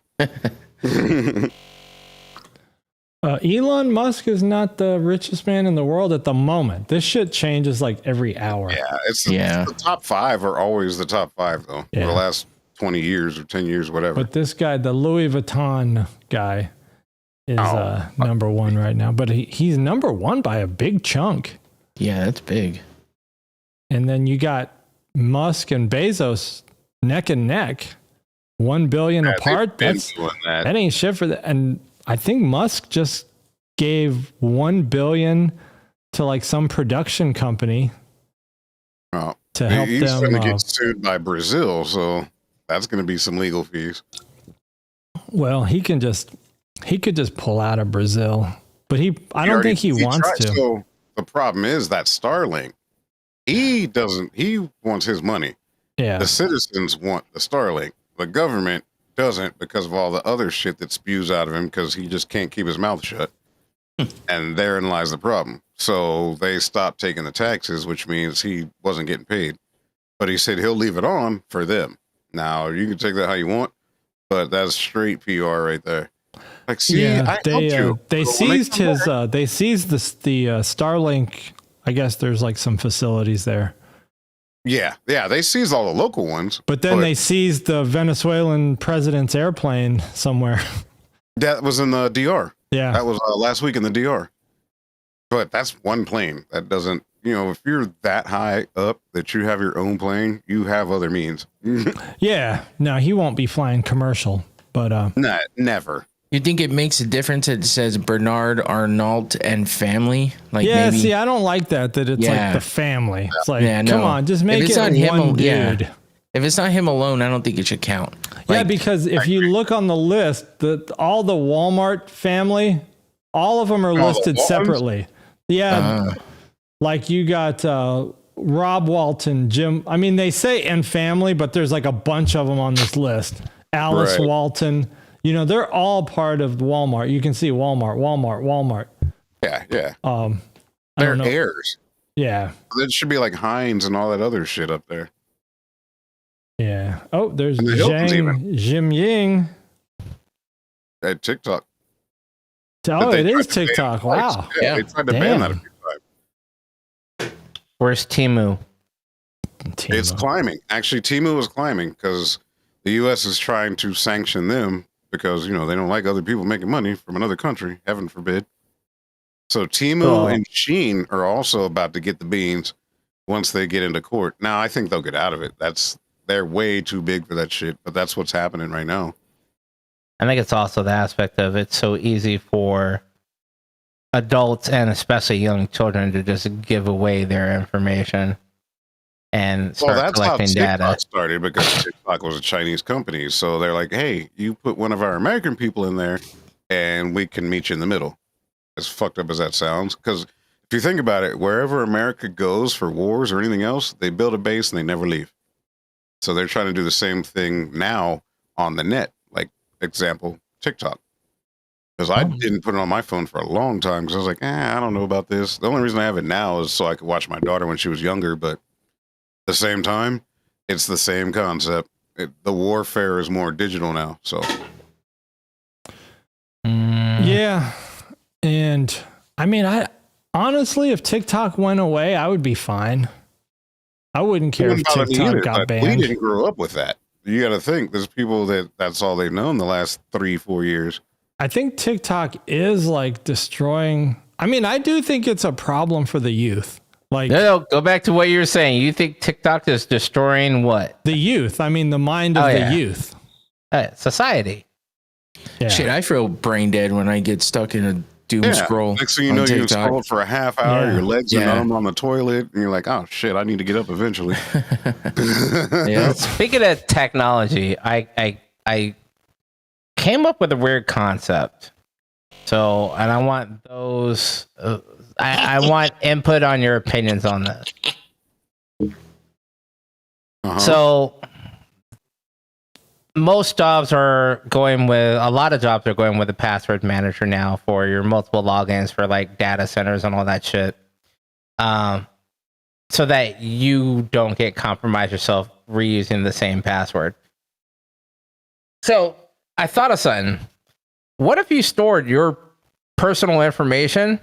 Elon Musk is not the richest man in the world at the moment. This shit changes like every hour. Yeah, it's Yeah. the top 5 are always the top 5, though. Yeah. For the last 20 years or 10 years, whatever. But this guy, the Louis Vuitton guy, is number 1 right now. But he's number 1 by a big chunk. Yeah, that's big. And then you got Musk and Bezos neck and neck, 1 billion Yeah, apart. they've been That doing that. ain't shit for that. And I think Musk just gave 1 billion to like some production company Oh, to help he's them. going to get sued by Brazil, so that's going to be some legal fees. Well, he could just pull out of Brazil, but I don't think he wants tried. to. So the problem is that Starlink, he wants his money. Yeah. The citizens want the Starlink. The government doesn't because of all the other shit that spews out of him because he just can't keep his mouth shut. And therein lies the problem. So they stopped taking the taxes, which means he wasn't getting paid. But he said he'll leave it on for them. Now, you can take that how you want, but that's straight PR right there. Like, see, I helped you. They But when seized come his. back- They seized the Starlink. I guess there's like some facilities there, Yeah, they seized all the local ones. but then they seized the Venezuelan president's airplane somewhere. That was in the DR. Yeah. That was last week in the DR. But that's one plane. That doesn't, if you're that high up that you have your own plane, you have other means. Yeah. No, he won't be flying commercial, but Nah, never. You think it makes a difference? It says Bernard Arnault and family. Like yeah. maybe, See, I don't like that it's Yeah. like the family. It's like, Yeah, come no. on, just If make it's it on him, one yeah. dude. If it's not him alone, I don't think it should count. Yeah, because if you look on the list, all the Walmart family, all of them are listed separately. Yeah, like you got Rob Walton, Jim. I mean, they say and family, but there's like a bunch of them on this list. Alice Walton. You know, they're all part of Walmart. You can see Walmart. Yeah. They're heirs. Yeah. It should be like Heinz and all that other shit up there. Yeah. Oh, there's Hilton's Jim Ying. At TikTok. Oh, it is TikTok. Wow. Yeah, they tried to ban that a few times. Where's Temu? It's climbing. Actually, Temu was climbing because the U.S. is trying to sanction them because, you know, they don't like other people making money from another country, heaven forbid. So Temu and Shein are also about to get the beans once they get into court. Now, I think they'll get out of it. They're way too big for that shit, but that's what's happening right now. I think it's also the aspect of it's so easy for adults and especially young children to just give away their information and start collecting data. TikTok started because TikTok was a Chinese company. So they're like, hey, you put one of our American people in there and we can meet you in the middle. As fucked up as that sounds. Because if you think about it, wherever America goes for wars or anything else, they build a base and they never leave. So they're trying to do the same thing now on the net. Like, example, TikTok. Because I didn't put it on my phone for a long time because I was like, I don't know about this. The only reason I have it now is so I could watch my daughter when she was younger. But at the same time, it's the same concept. The warfare is more digital now. So, yeah. And I mean, I honestly, if TikTok went away, I would be fine. I wouldn't care if TikTok got banned. We didn't grow up with that. You got to think there's people that's all they've known the last 3-4 years. I think TikTok is like destroying. I mean, I do think it's a problem for the youth. Like, no, go back to what you were saying. You think TikTok is destroying what? The youth. I mean, the mind of the youth. Society. Yeah. Shit, I feel brain dead when I get stuck in a doom scroll. Next thing you know, you scroll for a half hour, your legs are numb on the toilet, and you're like, oh shit, I need to get up eventually. Speaking of technology, I came up with a weird concept. So, and I want those, I want input on your opinions on this. So, most jobs are going with a password manager now for your multiple logins for like data centers and all that shit. So that you don't get compromised yourself reusing the same password. So I thought of something. What if you stored your personal information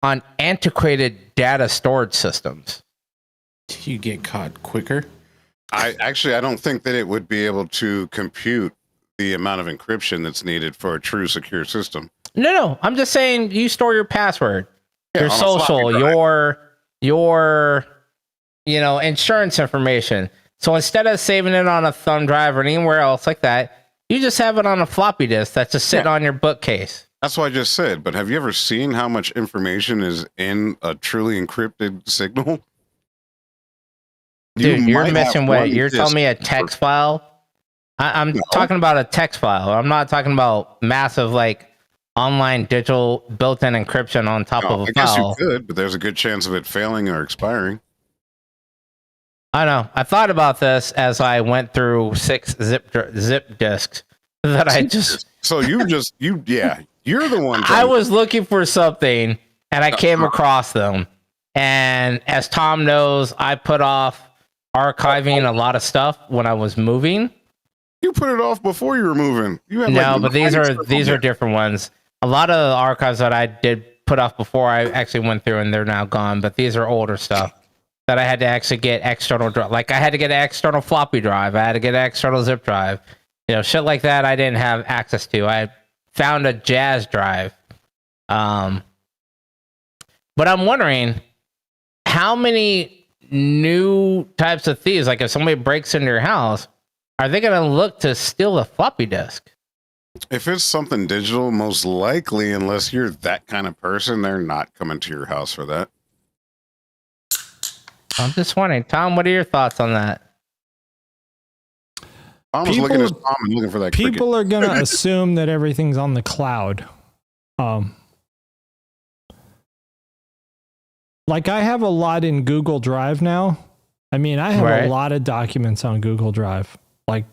on antiquated data storage systems? You get caught quicker. I don't think that it would be able to compute the amount of encryption that's needed for a true secure system. No. I'm just saying you store your password, your social, your insurance information. So instead of saving it on a thumb drive or anywhere else like that, you just have it on a floppy disk that's just sitting on your bookcase. That's what I just said. But have you ever seen how much information is in a truly encrypted signal? Dude, you're missing what you're telling me a text file. I'm talking about a text file. I'm not talking about massive like online digital built-in encryption on top of a file. I guess you could, but there's a good chance of it failing or expiring. I know. I thought about this as I went through 6 zip disks that I just. So you're the one. I was looking for something and I came across them. And as Tom knows, I put off archiving a lot of stuff when I was moving. You put it off before you were moving. But these are different ones. A lot of the archives that I did put off before I actually went through and they're now gone. But these are older stuff that I had to actually get external. Like I had to get an external floppy drive. I had to get an external zip drive. Shit like that I didn't have access to. I found a Jazz drive. But I'm wondering how many new types of thieves, like if somebody breaks into your house, are they going to look to steal a floppy disk? If it's something digital, most likely, unless you're that kind of person, they're not coming to your house for that. I'm just wondering, Tom, what are your thoughts on that? Tom was looking at his palm and looking for that cricket. People are gonna assume that everything's on the cloud. Like I have a lot in Google Drive now. I mean, I have a lot of documents on Google Drive, like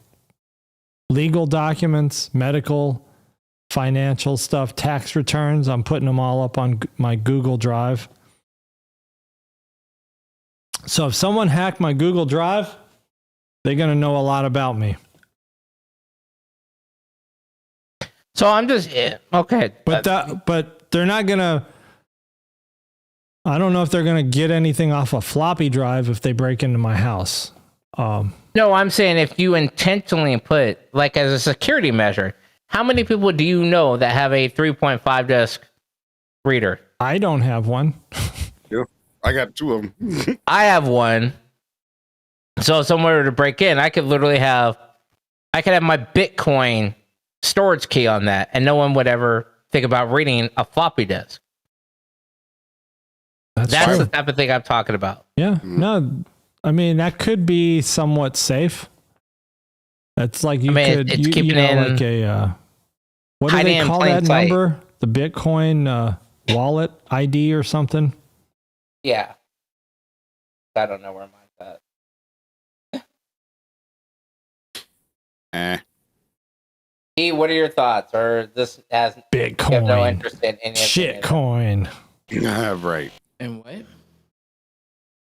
legal documents, medical, financial stuff, tax returns. I'm putting them all up on my Google Drive. So if someone hacked my Google Drive, they're going to know a lot about me. So I'm just okay. But they're not going to. I don't know if they're going to get anything off a floppy drive if they break into my house. No, I'm saying if you intentionally put, like as a security measure, how many people do you know that have a 3.5 disc reader? I don't have one. Yeah, I got 2 of them. I have one. So if someone were to break in, I could have my Bitcoin storage key on that, and no one would ever think about reading a floppy disk. That's the type of thing I'm talking about. Yeah. No, I mean, that could be somewhat safe. That's like it's keeping in like a, what do they call that number? The Bitcoin wallet ID or something? Yeah. I don't know where mine's at. E, what are your thoughts? Or this has Bitcoin. You have no interest in any Shitcoin. Right. And what?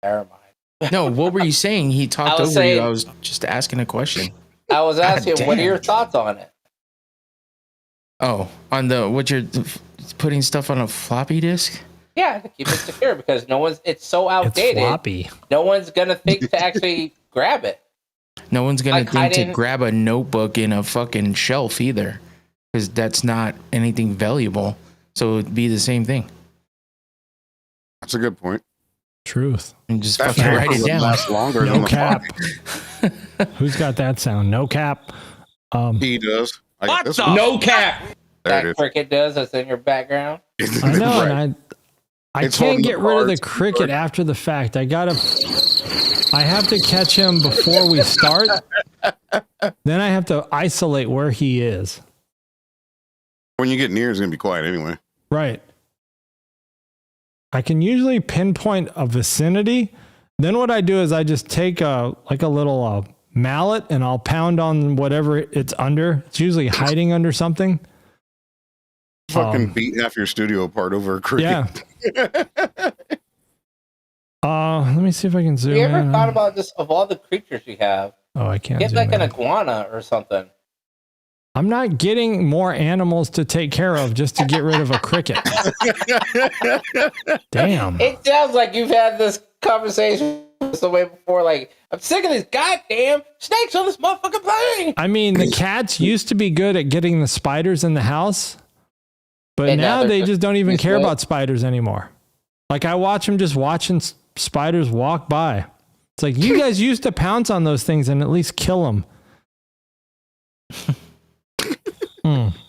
Never mind. No, what were you saying? He talked over you. I was just asking a question. I was asking, what are your thoughts on it? Oh, on what you're putting stuff on a floppy disk? Yeah, to keep it secure because it's so outdated. It's floppy. No one's gonna think to actually grab it. No one's gonna think to grab a notebook in a fucking shelf either, because that's not anything valuable. So it'd be the same thing. That's a good point. Truth. And just fucking write it down. Last longer No than the cap. floppy. Who's got that sound? No cap. He does. What the? No cap. There it That is. cricket does. That's in your background. I know, Right. and I It's can't holding get the rid of the cards. cricket after the fact. I have to catch him before we start. Then I have to isolate where he is. When you get near, it's gonna be quiet anyway. Right. I can usually pinpoint a vicinity. Then what I do is I just take a little mallet and I'll pound on whatever it's under. It's usually hiding under something. Fucking beat half your studio apart over a cricket. Yeah. Let me see if I can zoom You in. ever thought about just of all the creatures you have, Oh, I can't get zoom like in. an iguana or something? I'm not getting more animals to take care of just to get rid of a cricket. Damn. It sounds like you've had this conversation the way before. Like, I'm sick of these goddamn snakes on this motherfucking thing. I mean, the cats used to be good at getting the spiders in the house, but And now now they're they just just don't even useless. care about spiders anymore. Like I watch them just watching spiders walk by. It's like you guys used to pounce on those things and at least kill them.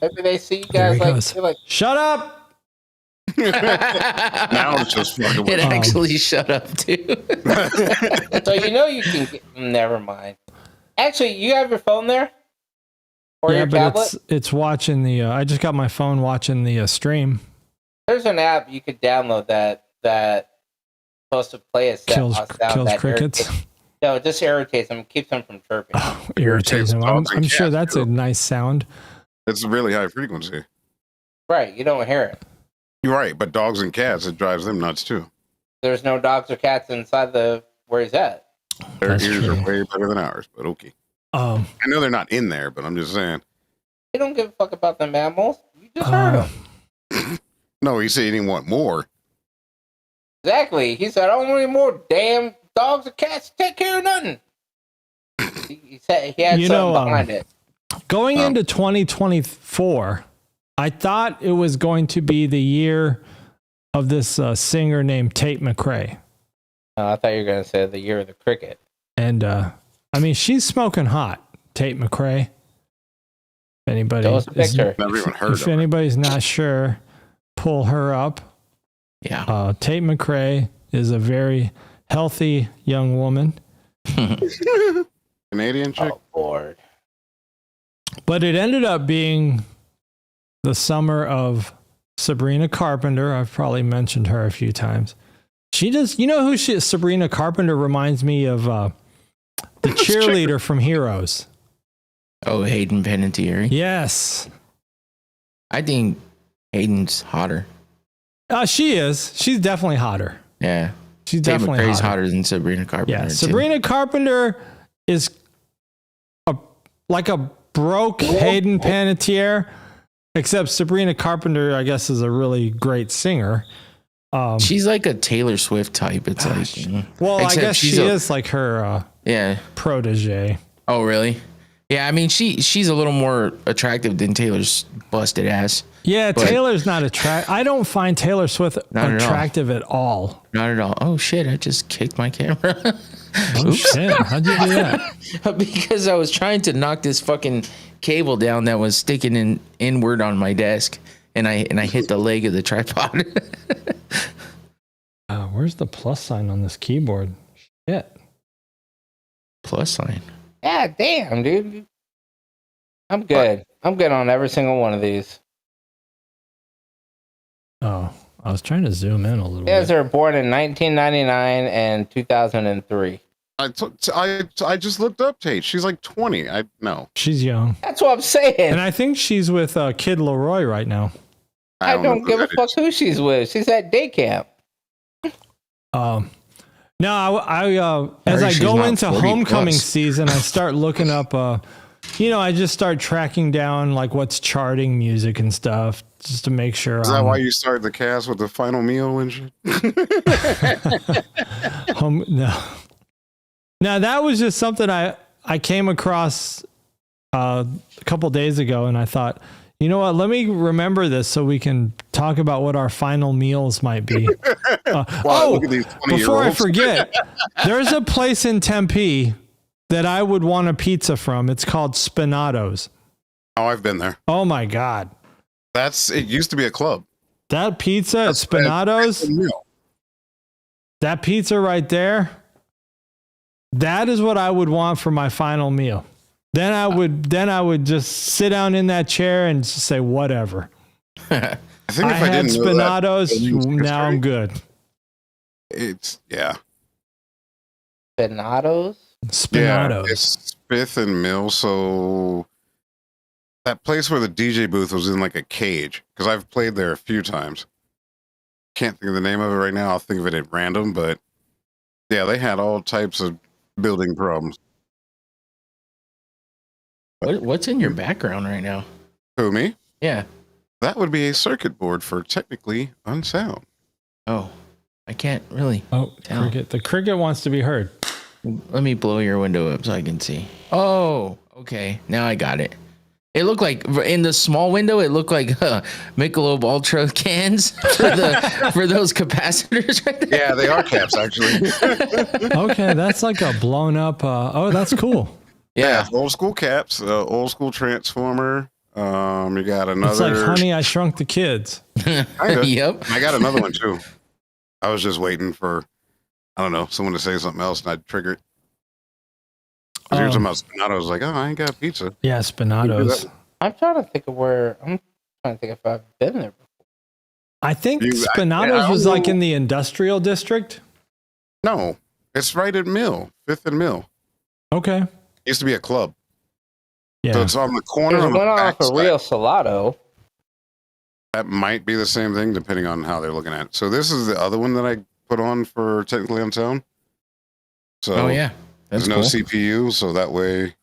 Maybe they see you There guys he like, goes. you're like, Shut up! Now it's just fucking. It actually shut up too. so you can get, never mind. Actually, you have your phone there? Or Yeah, your but tablet? it's watching the. I just got my phone watching the stream. There's an app you could download that's supposed to play a Kills sound that crickets. irritates- No, it just irritates them, keeps them from chirping. Irritates them. I'm dogs and sure cats, that's a too. nice sound. It's a really high frequency. Right, you don't hear it. You're right, but dogs and cats, it drives them nuts too. There's no dogs or cats inside where he's at. Their That's ears true. are way better than ours, but okay. Um, I know they're not in there, but I'm just saying. They don't give a fuck about the mammals. You just heard them. No, he said he didn't want more. Exactly. He said, I don't want any more damn dogs or cats to take care of nothing. He said he had You something know, behind it. Going into 2024, I thought it was going to be the year of this singer named Tate McRae. I thought you were going to say the year of the cricket. And I mean, she's smoking hot, Tate McRae. If anybody, Show us a picture. Never even heard if of it. anybody's not sure, pull her up. Yeah. Tate McRae is a very healthy young woman. Canadian chick. Oh, Lord. But it ended up being the summer of Sabrina Carpenter. I've probably mentioned her a few times. She does, you know who she is? Sabrina Carpenter reminds me of the cheerleader from Heroes. Oh, Hayden Panettiere. Yes. I think Hayden's hotter. She is. She's definitely hotter. Yeah. She's definitely hotter than Sabrina Carpenter. Yeah, too. Sabrina Carpenter is like a broke Hayden Panettiere, except Sabrina Carpenter, I guess, is a really great singer. She's like a Taylor Swift type. It's like, well, I except guess she is like her protege. Oh, really? Yeah, I mean, she's a little more attractive than Taylor's busted ass. Yeah, Taylor's not attractive. I don't find Taylor Swift attractive at all. Not at all. Oh shit! I just kicked my camera. Oh shit! How'd you do that? Because I was trying to knock this fucking cable down that was sticking inward on my desk, and I hit the leg of the tripod. Where's the plus sign on this keyboard? Shit. Plus sign. Yeah, damn, dude. I'm good. I'm good on every single one of these. Oh, I was trying to zoom in a little You bit. guys are born in 1999 and 2003. I just looked up Tate. She's like 20. No. She's young. That's what I'm saying. And I think she's with Kid Leroy right now. I don't give a fuck who she's with. She's at day camp. No, I as I go into homecoming season, I start looking up. I just start tracking down like what's charting music and stuff, just to make sure. Is that why you started the cast with the final meal and shit? No. Now that was just something I came across a couple days ago, and I thought, you know what? Let me remember this so we can talk about what our final meals might be. Look at these 20-year-olds. Before I forget, there's a place in Tempe that I would want a pizza from. It's called Spinato's. Oh, I've been there. Oh my God. It used to be a club. That pizza at Spinato's, that pizza right there, that is what I would want for my final meal. Then I would just sit down in that chair and just say whatever. I think if I had didn't Spinato's, know that, now I'm good. It's Spinato's? Spinato's. Yeah, it's 5th and Mill. So that place where the DJ booth was in like a cage, because I've played there a few times. Can't think of the name of it right now. I'll think of it at random, but yeah, they had all types of building problems. What's in your background right now? Who, me? Yeah. That would be a circuit board for Technically Unsound. Oh, I can't really. Oh, cricket. The cricket wants to be heard. Let me blow your window up so I can see. Oh, okay. Now I got it. It looked like in the small window, it looked like Michelob Ultra cans for those capacitors right there. Yeah, they are caps, actually. Okay, that's like a blown up. That's cool. Yeah, old school caps, old school transformer. You got another. It's like Honey, I Shrunk the Kids. Yep. I got another one too. I was just waiting for, I don't know, someone to say something else and I'd trigger it. Because you were talking about Spinato. I was like, oh, I ain't got pizza. Yeah, Spinato's. I'm trying to think if I've been there before. I think Spinato's was like in the industrial district. No, it's right at Mill, 5th and Mill. Okay. It used to be a club. Yeah. So it's on the corner. There's On the one off back of Rio Salado. That might be the same thing, depending on how they're looking at it. So this is the other one that I put on for Technically Unsound. So yeah, there's no CPU, so that way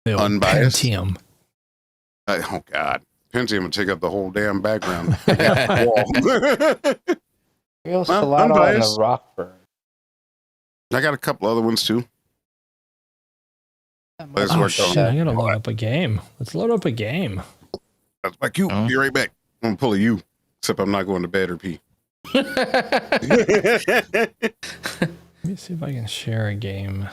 unbiased. Pentium. Oh God, Pentium would take up the whole damn background. Rio Salado and the Rockford. I got a couple other ones too. Oh, shit, I gotta load up a game. Let's load up a game. That's my cue. Be right back. I'm gonna pull a U. Except I'm not going to bed or pee. Let me see if I can share a game.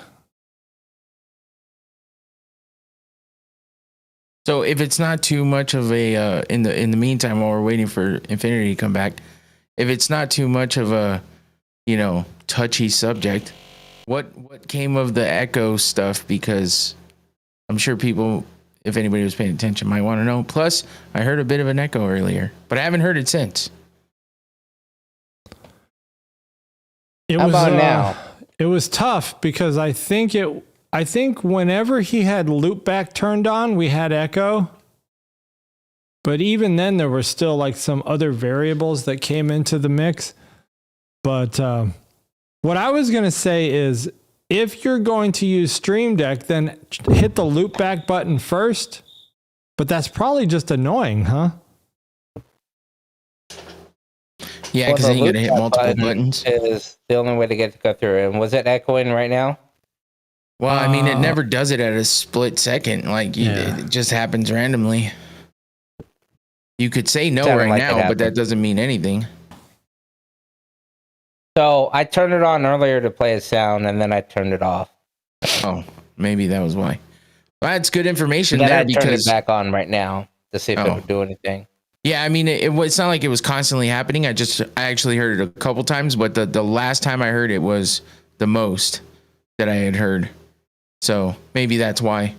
So if it's not too much of a in the meantime while we're waiting for Infinity to come back, if it's not too much of a touchy subject, what came of the Echo stuff? Because I'm sure people if anybody was paying attention, might want to know. Plus, I heard a bit of an echo earlier, but I haven't heard it since. How about now? It was tough because I think whenever he had loopback turned on, we had echo. But even then, there were still like some other variables that came into the mix. But what I was going to say is, if you're going to use Stream Deck, then hit the loopback button first. But that's probably just annoying, huh? Yeah, because then you got to hit multiple buttons. Is the only way to go through. And was it echoing right now? Well, I mean, it never does it at a split second. Like, it just happens randomly. You could say no right now, but that doesn't mean anything. So I turned it on earlier to play a sound, and then I turned it off. Oh, maybe that was why. Well, that's good information then there I because turned it back on right now to see if it would do anything. Yeah, I mean, it's not like it was constantly happening. I actually heard it a couple times, but the last time I heard it was the most that I had heard. So maybe that's why.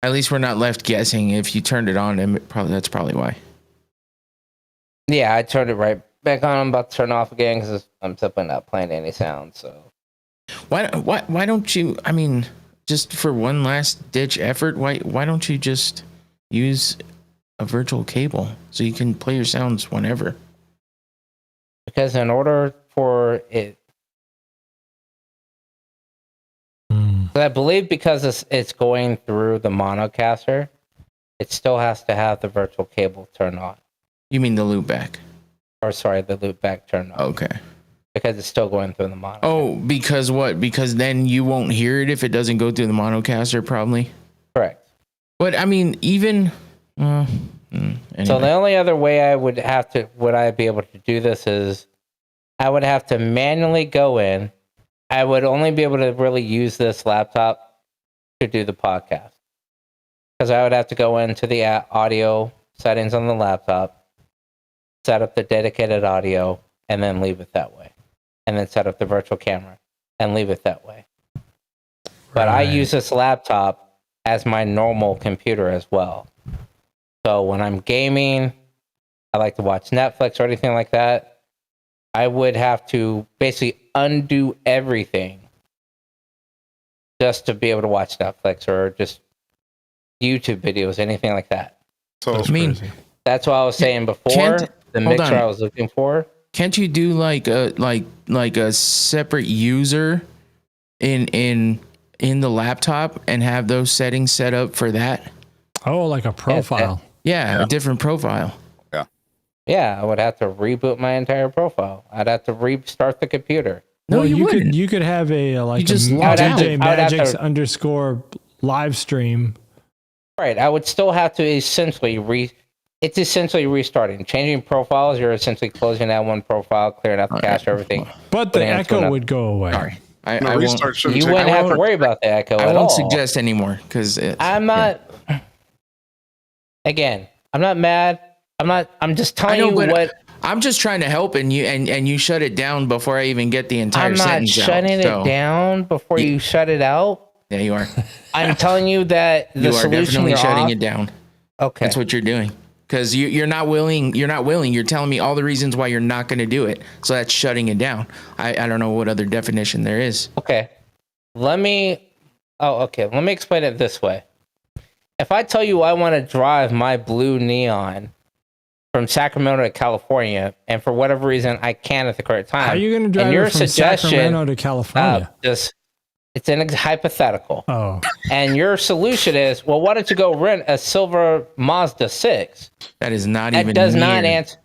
At least we're not left guessing. If you turned it on, that's probably why. Yeah, I turned it right back on. I'm about to turn it off again because I'm simply not playing any sound. So why don't you? I mean, just for one last ditch effort, why don't you just use a virtual cable so you can play your sounds whenever? Because in order for it, I believe because it's going through the monocaster, it still has to have the virtual cable turned on. You mean the loopback? Or sorry, the loopback turned on. Okay. Because it's still going through the mono. Oh, because what? Because then you won't hear it if it doesn't go through the monocaster, probably. Correct. But I mean, even. Anyway. So the only other way would I be able to do this is I would have to manually go in. I would only be able to really use this laptop to do the podcast. Because I would have to go into the audio settings on the laptop, set up the dedicated audio, and then leave it that way. And then set up the virtual camera and leave it that way. But I use this laptop as my normal computer as well. So when I'm gaming, I like to watch Netflix or anything like that, I would have to basically undo everything just to be able to watch Netflix or just YouTube videos, anything like that. So That's I mean, crazy. That's what I was saying before. The mixer I was looking for. Can't you do like a separate user in the laptop and have those settings set up for that? Oh, like a profile. Yeah, a different profile. Yeah, I would have to reboot my entire profile. I'd have to restart the computer. No, well, you wouldn't. You could have a like just a log out. DJ I would have Mgyx to- underscore live stream. Right, I would still have to essentially it's essentially restarting. Changing profiles, you're essentially closing that one profile, clearing out the cache, everything. But the Putting it into echo another. would go away. Sorry, I no, won't. restart shouldn't You take wouldn't have to won't- worry about the echo I at won't all. suggest anymore because I'm not. Again, I'm not mad. I'm just telling you what. I'm just trying to help, and you shut it down before I even get the entire I'm not sentence shutting out. it down before you shut it out. Yeah, you are. I'm telling you that the You are solution definitely you're shutting off- it down. Okay. That's what you're doing. Because you're not willing. You're not willing. You're telling me all the reasons why you're not going to do it. So that's shutting it down. I don't know what other definition there is. Okay. Let me explain it this way. If I tell you I want to drive my blue Neon from Sacramento to California, and for whatever reason I can't at the correct time, How are you going to drive and your it from suggestion, Sacramento to California? it's an hypothetical. Oh, And your solution is, well, why don't you go rent a silver Mazda 6? That is not That even. does near. not answer.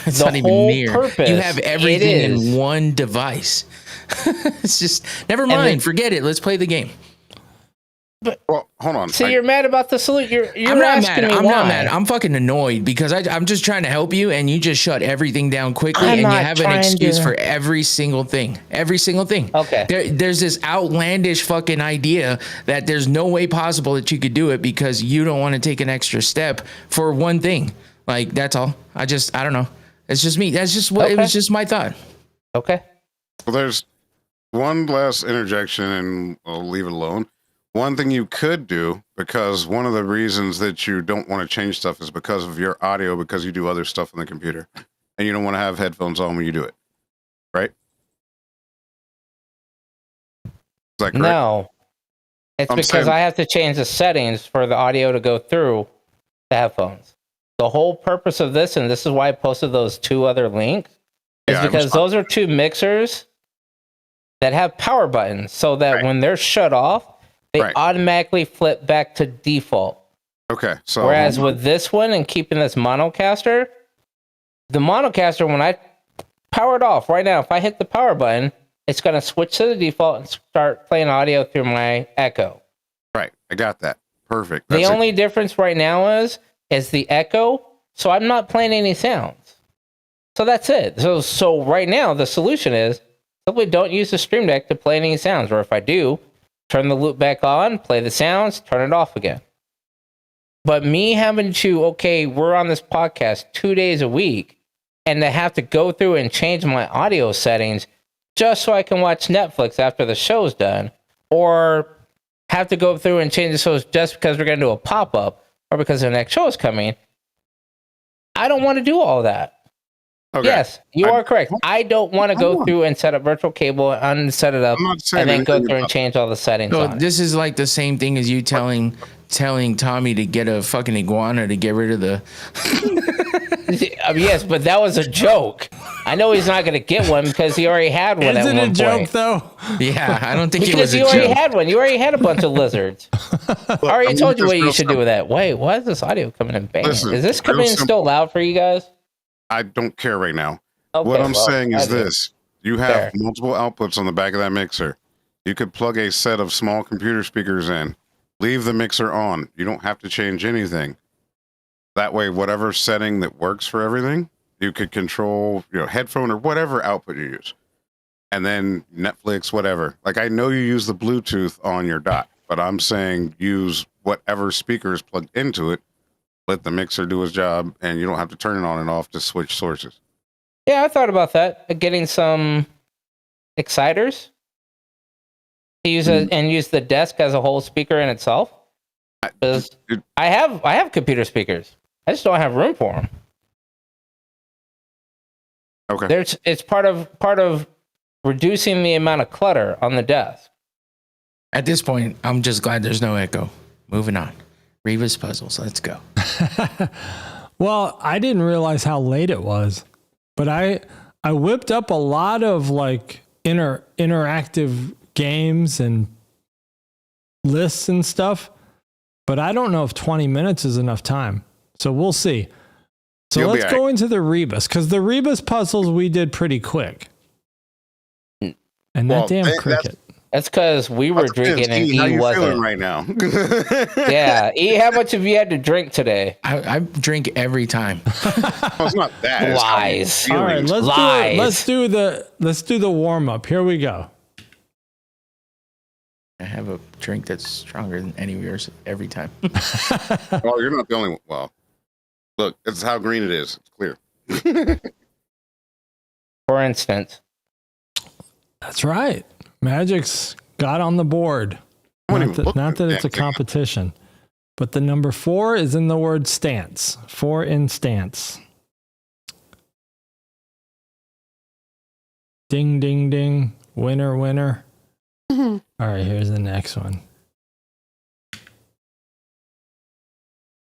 It's the not even whole near. purpose, You have it everything is. in one device. It's just never mind. then- Forget it. Let's play the game. Well, hold on. So you're mad about the solution? You're I'm not asking mad. me I'm why. not mad. I'm fucking annoyed because I'm just trying to help you, and you just shut everything down quickly, I'm and you not have an trying excuse to- for every single thing. Every single thing. Okay. There's this outlandish fucking idea that there's no way possible that you could do it because you don't want to take an extra step for one thing. Like that's all. I don't know. It's just me. That's just what it Okay. was. Just my thought. Okay. Well, there's one last interjection, and I'll leave it alone. One thing you could do, because one of the reasons that you don't want to change stuff is because of your audio, because you do other stuff on the computer, and you don't want to have headphones on when you do it, right? Is that correct? No, it's because I have to change the settings for the audio to go through the headphones. The whole purpose of this, and this is why I posted those 2 other links, is because those are 2 mixers that have power buttons, so that when they're shut off, they automatically flip back to default. Okay. So whereas with this one and keeping this monocaster, the monocaster, when I power it off right now, if I hit the power button, it's going to switch to the default and start playing audio through my Echo. Right. I got that. Perfect. The only difference right now is the Echo, so I'm not playing any sounds. So that's it. So right now, the solution is simply don't use the Stream Deck to play any sounds, or if I do, turn the loop back on, play the sounds, turn it off again. But me having to, we're on this podcast 2 days a week, and to have to go through and change my audio settings just so I can watch Netflix after the show's done, or have to go through and change the shows just because we're going to do a pop-up, or because the next show is coming, I don't want to do all that. Okay. Yes, you are correct. I don't want to go through and set up virtual cable and set it up and then go through and change all the settings. So this is like the same thing as you telling Tommy to get a fucking iguana to get rid of the. Yes, but that was a joke. I know he's not going to get one because he already had one at one point. Is it a joke though? Yeah, I don't think it was a joke. Because you already had one. You already had a bunch of lizards. I already told you what you should do with that. Wait, why is this audio coming in bang? Is this coming in still loud for you guys? I don't care right now. Okay, what I'm saying is this. You have multiple outputs on the back of that mixer. You could plug a set of small computer speakers in. Leave the mixer on. You don't have to change anything. That way, whatever setting that works for everything, you could control, headphone or whatever output you use. And then Netflix, whatever. Like, I know you use the Bluetooth on your dot, but I'm saying use whatever speaker is plugged into it. Let the mixer do its job, and you don't have to turn it on and off to switch sources. Yeah, I thought about that. Getting some exciters to use and use the desk as a whole speaker in itself. Because I have computer speakers. I just don't have room for them. Okay. It's part of reducing the amount of clutter on the desk. At this point, I'm just glad there's no echo. Moving on. Reva's puzzles. Let's go. Well, I didn't realize how late it was, but I whipped up a lot of like interactive games and lists and stuff, but I don't know if 20 minutes is enough time. So we'll see. So let's go into the Rebus, because the Rebus puzzles we did pretty quick. And that damn cricket. That's because we were drinking and E wasn't right now. Yeah, E, how much have you had to drink today? I drink every time. Well, it's not that. Lies. All right, let's do the warm up. Here we go. I have a drink that's stronger than any of yours every time. Well, you're not the only one. Well, look, it's how green it is. It's clear. For instance. That's right. Mgyx got on the board. Not that it's a competition, but the number 4 is in the word stance. 4 in stance. Ding, ding, ding. Winner, winner. All right, here's the next one.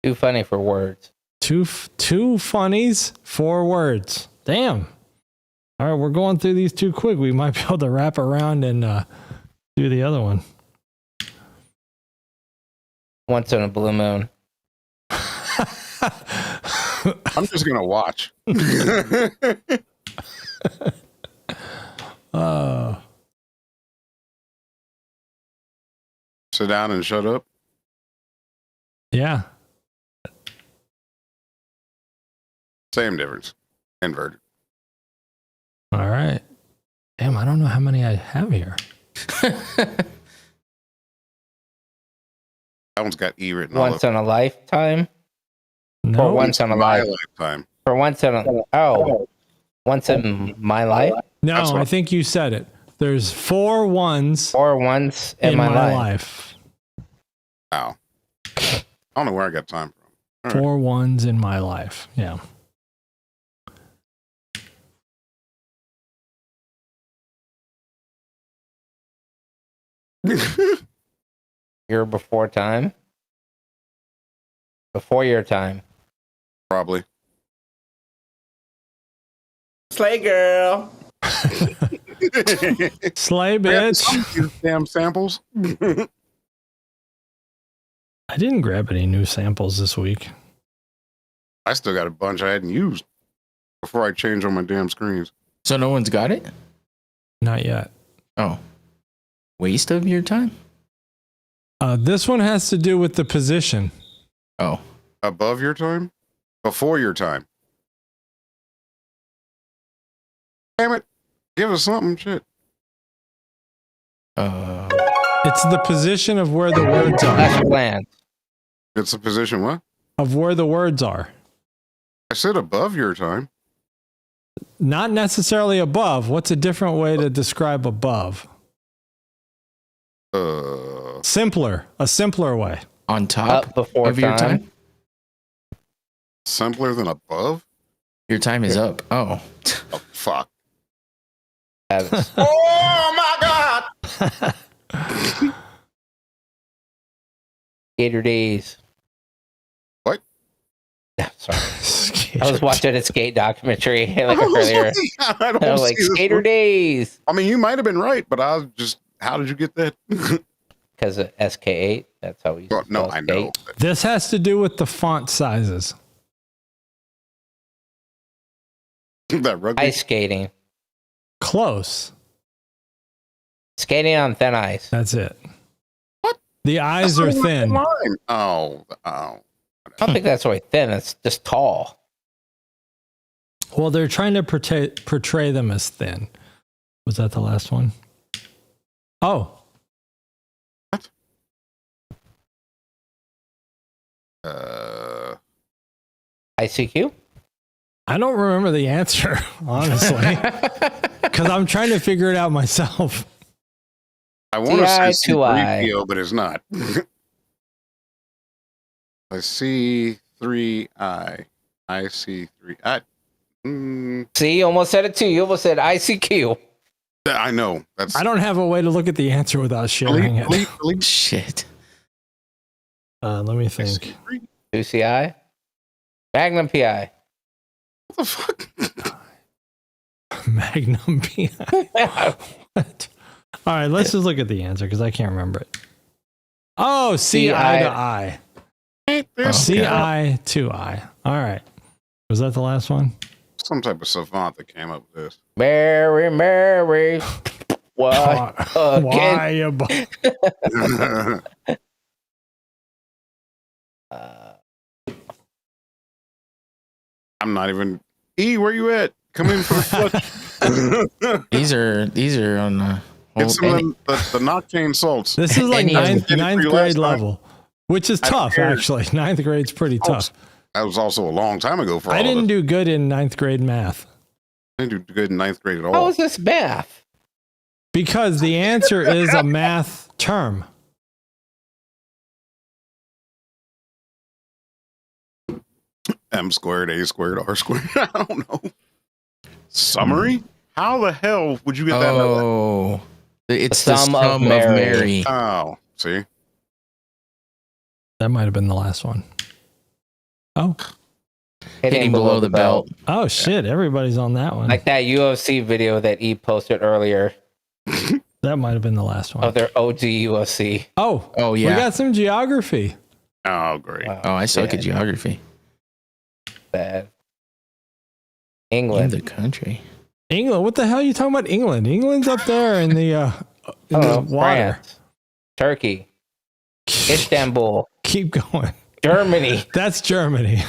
Too funny for words. Two funnies, 4 words. Damn. All right, we're going through these too quick. We might be able to wrap around and do the other one. Once in a blue moon. I'm just going to watch. Sit down and shut up. Yeah. Same difference. Inverted. All right. Damn, I don't know how many I have here. That one's got E written all over. Once in a lifetime? No. Or once in a lifetime. For once in once in my life? No, I think you said it. There's 4 ones. 4 once in my life. Ow. I don't know where I got time from. All 4 ones in my life. Yeah. right. You're before time. Before your time. Probably. Slay girl. Slay bitch. Damn samples. I didn't grab any new samples this week. I still got a bunch I hadn't used before I changed on my damn screens. So no one's got it? Not yet. Oh. Waste of your time? This one has to do with the position. Oh. Above your time? Before your time? Damn it. Give us something, shit. It's the position of where the words are. Clash of Clans. It's a position what? Of where the words are. I said above your time. Not necessarily above. What's a different way to describe above? Simpler. A simpler way. On top Up before of your time. time? Simpler than above? Your time is up. Oh. Oh, fuck. Oh my god! Skater days. What? Sorry. I was watching a skate documentary like earlier. I don't I was like, see this skater one. days. I mean, you might have been right, but I was just, how did you get that? Because of SK8. That's how we used Well, to no, spell I know. skate. This has to do with the font sizes. That rugby. Ice skating. Close. Skating on thin ice. That's it. What? The eyes are thin. Oh. I don't think that's really thin. It's just tall. Well, they're trying to portray them as thin. Was that the last one? Oh. ICQ? I don't remember the answer, honestly, because I'm trying to figure it out myself. I want to say C-I-2-I. C3PO, but it's not. I see 3I. I see 3I. See, you almost said it too. You almost said ICQ. I know. That's I don't have a way to look at the answer without sharing it. Shit. Let me think. 2CI? Magnum PI. What the fuck? Magnum PI. What? All right, let's just look at the answer because I can't remember it. Oh, CI to I. CI to I. All right. Was that the last one? Some type of savant that came up with this. Mary, Mary. What? Why you I'm not even. E, where you at? Come in for the clutch. These are on the Get some of them, the Noctane salts. This is like Any- ninth Did it for you grade last time? level, which is tough, care. actually. Ninth grade's pretty tough. That was also a long time ago for all I didn't of us. do good in ninth grade math I didn't do good in ninth grade at How all. is this math? because the answer is a math term. M squared, A squared, R squared. I don't know. Summary? How the hell would you get that? Oh. It's the sum sum of of Mary. Mary. Oh, see? That might have been the last one. Oh, Hitting below the belt. oh shit! Everybody's on that one. Like that UFC video that E posted earlier That might have been the last one. of their OG UFC. Oh, Oh, we yeah. got some geography. Oh, great. Wow, Oh, I suck at bad, geography. bad. In England. the country. England. What the hell are you talking about? England. England's up there in the Oh, water. France. Turkey. Istanbul. Keep going. Germany. That's Germany.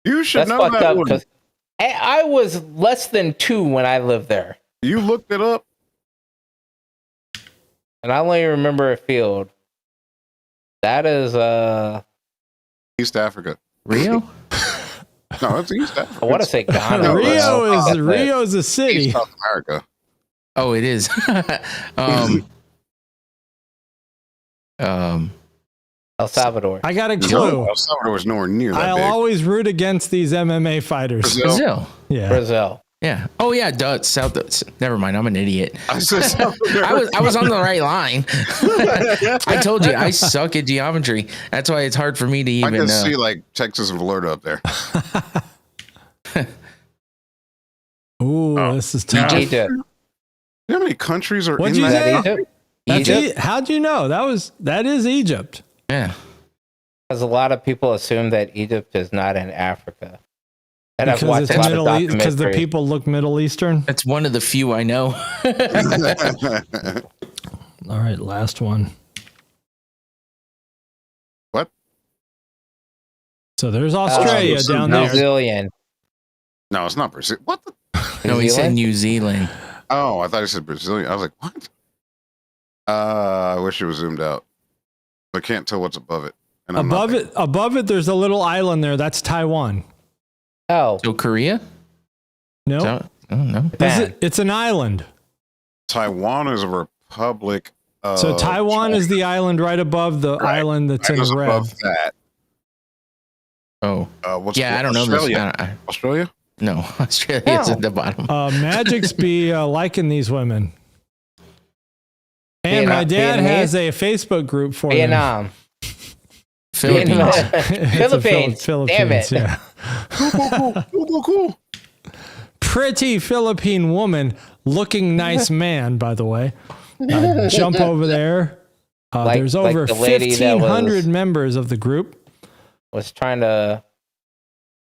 You should That's know fucked that up one. because I was less than 2 when I lived there. You looked it up. And I only remember a field. That is East Africa. Rio? No, it's East Africa. I want to say Ghana. Rio's a city. East South America. Oh, it is. El Salvador. I got a No, clue. El Salvador was nowhere near that I'll big. always root against these MMA fighters. Brazil. Yeah. Brazil. Yeah. Oh yeah, South. Never mind. I'm an idiot. I said South America. I was on the right line. I told you I suck at geometry. That's why it's hard for me to I even can know. see like Texas and Florida up there. Ooh, this is tough. Egypt. You know how many countries are What'd in you that? say? Egypt. That's Egypt. how'd you know? That is Egypt. Yeah. Because a lot of people assume that Egypt is not in Africa. And I've Because watched it's a lot of Middle East, because the documentaries. people look Middle Eastern. That's one of the few I know. All right, last one. What? So there's Australia so down no. there. Brazilian. No, it's not Brazil. What the? No, he said Zealand? New Zealand. Oh, I thought he said Brazilian. I was like, what? I wish it was zoomed out. I can't tell what's above it. And I'm not Above it, there's a little island there. That's Taiwan. Oh, So Korea? No, Oh no. Japan. it's an island. Taiwan is a republic. So Taiwan is the island right above the Right. island that's in China's red. above that. Oh. What's Yeah, I don't know this. Australia? Australia? No, Australia's at the bottom. Mgyx be liking these women. And my dad Vietnamese? has a Facebook group for them. Vietnam. Philippines. It's a Philippines. Damn it. Yeah. Cool. Pretty Philippine woman, looking nice man, by the way. Jump over there. There's over the lady that 1,500 members of the group. Was trying to.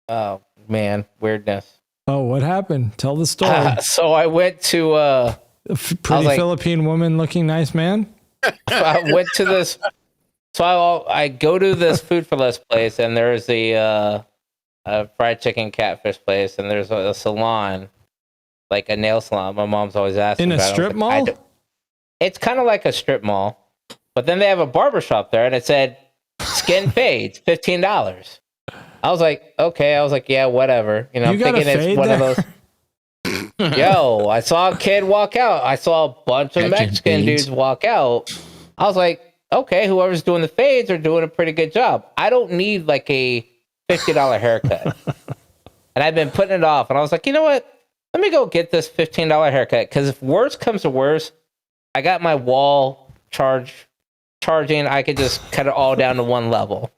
Oh man, weirdness. Oh, what happened? Tell the story. So I went to. Pretty like- Philippine woman, looking nice man. I went to this. So I go to this food for less place, and there's a fried chicken catfish place, and there's a salon, like a nail salon. My mom's always asking In a about it. I was strip like, mall? It's kind of like a strip mall, but then they have a barber shop there, and it said skin fades, $15. I was like, okay. I was like, yeah, whatever. You know, You I'm got a thinking it's fade one there? of those. Yo, I saw a kid walk out. I saw a bunch of Catching Mexican fades. dudes walk out. I was like, okay, whoever's doing the fades are doing a pretty good job. I don't need like a $50 haircut. And I've been putting it off. And I was like, you know what? Let me go get this $15 haircut. Because if worse comes to worse, I got my wall charging. I could just cut it all down to one level.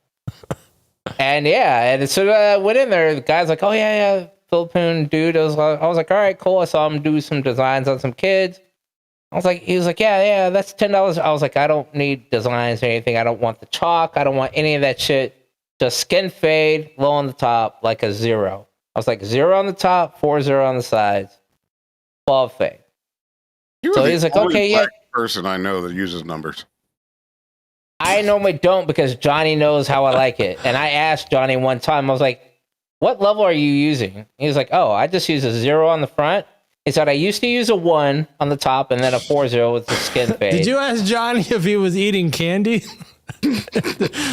And yeah, and so I went in there. The guy's like, oh, yeah, Philippine dude. I was like, all right, cool. I saw him do some designs on some kids. He was like, yeah, that's $10. I was like, I don't need designs or anything. I don't want the chalk. I don't want any of that shit. Just skin fade, low on the top, like a 0. I was like, 0 on the top, 40 on the sides, bald fade. You're So the he's like, only okay, yeah. black person I know that uses numbers. I normally don't because Johnny knows how I like it. And I asked Johnny one time, I was like, what level are you using? He was like, oh, I just use a 0 on the front. He said, I used to use a 1 on the top and then a 40 with the skin fade. Did you ask Johnny if he was eating candy?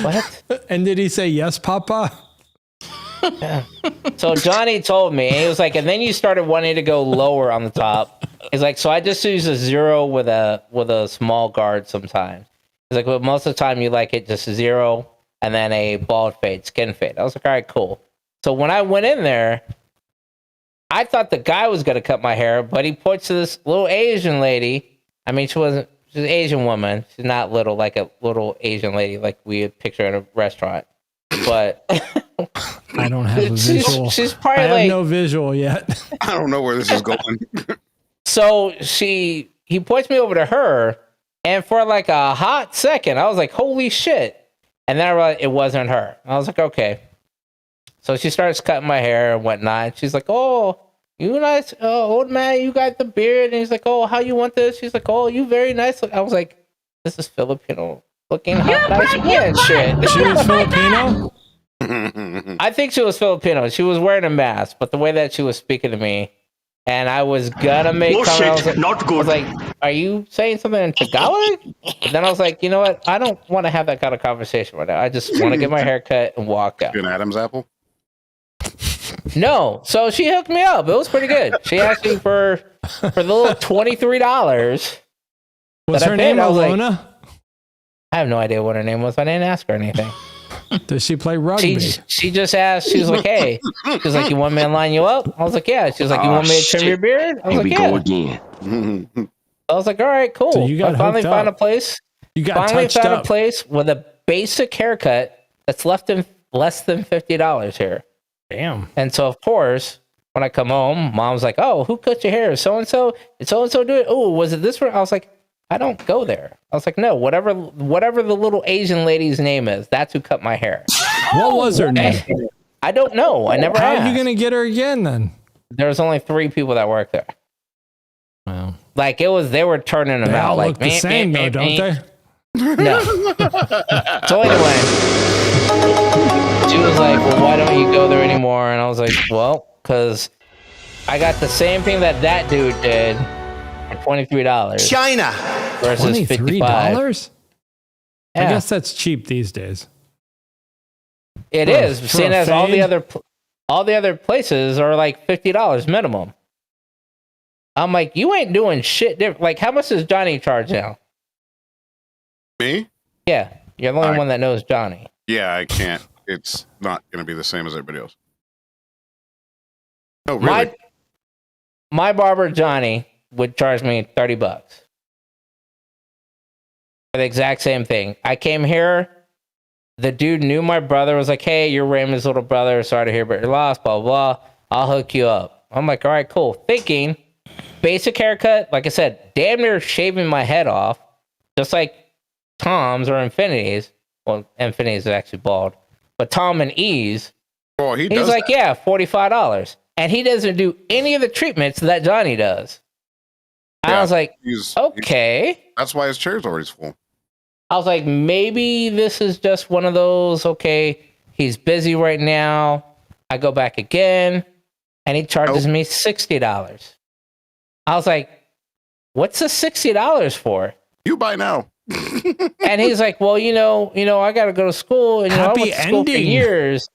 What? And did he say yes, Papa? So Johnny told me, he was like, and then you started wanting to go lower on the top. He's like, so I just use a 0 with a small guard sometimes. He's like, well, most of the time you like it just 0 and then a bald fade, skin fade. I was like, all right, cool. So when I went in there, I thought the guy was going to cut my hair, but he points to this little Asian lady. I mean, she's an Asian woman. She's not little, like a little Asian lady like we would picture in a restaurant. But I don't have a visual. she's probably I have like no visual yet. I don't know where this is going. So he points me over to her, and for like a hot second, I was like, holy shit. And then I realized it wasn't her. I was like, okay. So she starts cutting my hair and whatnot. She's like, oh, you nice old man, you got the beard. And he's like, oh, how you want this? She's like, oh, you very nice. I was like, this is Filipino looking hot, nice man shit. She was Filipino? I think she was Filipino. She was wearing a mask, but the way that she was speaking to me, and I was gonna make Oh comment, shit, not I good. was like, are you saying something in Tagalog? Then I was like, you know what? I don't want to have that kind of conversation right now. I just want to get my hair cut and walk out. An Adam's apple? No. So she hooked me up. It was pretty good. She asked me for the little $23. Was That I her paid, name I was like- Alona? I have no idea what her name was. I didn't ask her anything. Does she play rugby? She just asked. She was like, "Hey," she was like, "You want me to line you up?" I was like, "Yeah." She was like, "You want me to trim your beard?" I was like, "Yeah." again. I was like, "All right, cool." So you got I finally hooked found a up. place. You got Finally touched found up. a place with a basic haircut that's less than $50 here. Damn. And so, of course, when I come home, mom's like, "Oh, who cut your hair? So and so. Did so and so do it? Oh, was it this one?" I was like, "I don't go there." I was like, "No, whatever the little Asian lady's name is, that's who cut my hair." What was her name? I don't know. I never How asked. are you gonna get her again then? There's only 3 people that work there. Well, Like they were turning them they out all like look the same though, don't they? No. So anyway, she was like, "Well, why don't you go there anymore?" And I was like, "Well, because I got the same thing that dude did for $23 China. versus $55." $23? I Yeah, guess that's cheap these days. it for- is. for Seeing a as all the fade? other places are like $50 minimum. I'm like, you ain't doing shit different. Like, how much does Johnny charge now? Me? Yeah, you're the only one that knows Johnny. Yeah, I can't. It's not going to be the same as everybody else. Oh, really? My barber Johnny would charge me $30 for the exact same thing. I came here. The dude knew my brother, was like, "Hey, you're Raymond's little brother. Sorry to hear about your loss. Blah blah blah. I'll hook you up." I'm like, "All right, cool." Thinking basic haircut, like I said, damn near shaving my head off, just like Tom's or Infinity's. Well, Infinity's is actually bald, but Tom and E's. Oh, he He's does like, that. "Yeah, $45," and he doesn't do any of the treatments that Johnny does. I Yeah, was like, he's- okay. That's why his chair's always full. I was like, maybe this is just one of those, okay, he's busy right now. I go back again, and he charges me $60. I was like, what's the $60 for? You buy now. And he's like, well, I got to go to school, and I Happy went to school for ending. years,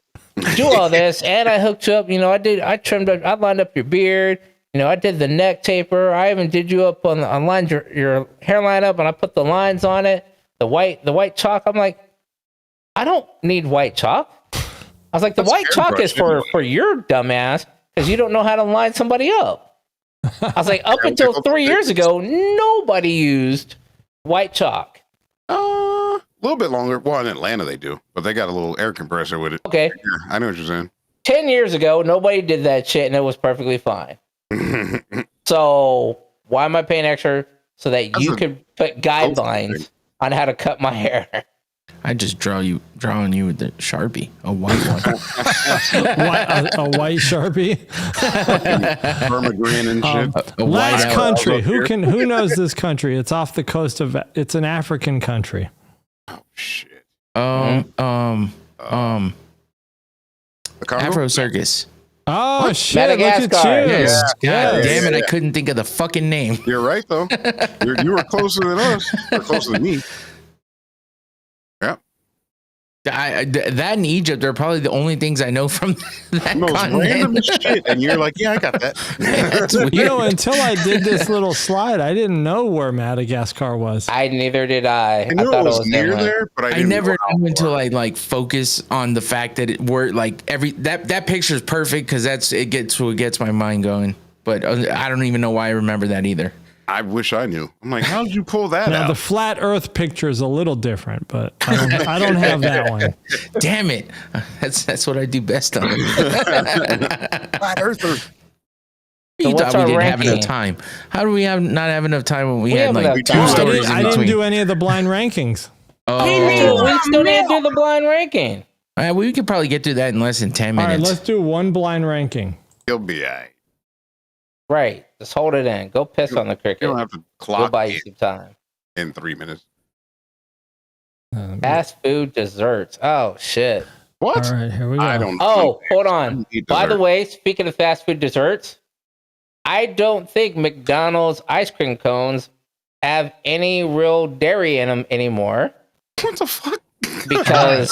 do all this, and I hooked you up. I trimmed up, I lined up your beard. I did the neck taper. I even did you up on lined your hairline up, and I put the lines on it. The white chalk. I'm like, I don't need white chalk. I was like, the That's white chalk is airbrush, for your dumbass because you don't know how to line somebody up. I was like, up until 3 years ago, nobody used white chalk. A little bit longer. Well, in Atlanta they do, but they got a little air compressor with it. Okay. Yeah, I know what you're saying. 10 years ago, nobody did that shit and it was perfectly fine. So why am I paying extra so that you could put guidelines on how to cut my hair? I just drawing you with the Sharpie, a white one. a white Sharpie. Permagrin and shit. A Last white country. out. Who knows this country? It's off the coast of. It's an African country. Oh shit. The Congo? Afro Circus. Oh shit! Look Madagascar. at you. Yes. God Yes. damn it! Yeah. I couldn't think of the fucking name. You're right though. You were closer than us. You're closer than me. Yeah. That and Egypt are probably the only things I know from that Most random continent. shit, and you're like, yeah, I got that. That's weird. Until I did this little slide, I didn't know where Madagascar was. Neither did I. I knew it was near inland. there, but I I didn't never know how knew until far. I like focus on the fact that that picture is perfect because it gets what gets my mind going. But I don't even know why I remember that either. I wish I knew. I'm like, how did you pull that Now out? the flat Earth picture is a little different, but I don't have that one. Damn it! That's what I do best on. Flat Earther. You what's thought we our didn't have enough ranking? time. How do we not have enough time when we had have like enough two time. I stories didn't, in I didn't between? do any of the blind rankings. We still need to do the blind ranking. We could probably get through that in less than 10 All right, minutes. let's do one blind ranking. He'll be all right. Right. Just hold it in. Go piss on the You cricket. don't have to Go clock buy in, you some time. in 3 minutes. Fast food desserts. Oh shit. What? All right, here we go. I don't. Oh, hold I on. don't eat By the dessert. way, speaking of fast food desserts, I don't think McDonald's ice cream cones have any real dairy in them anymore What the fuck? because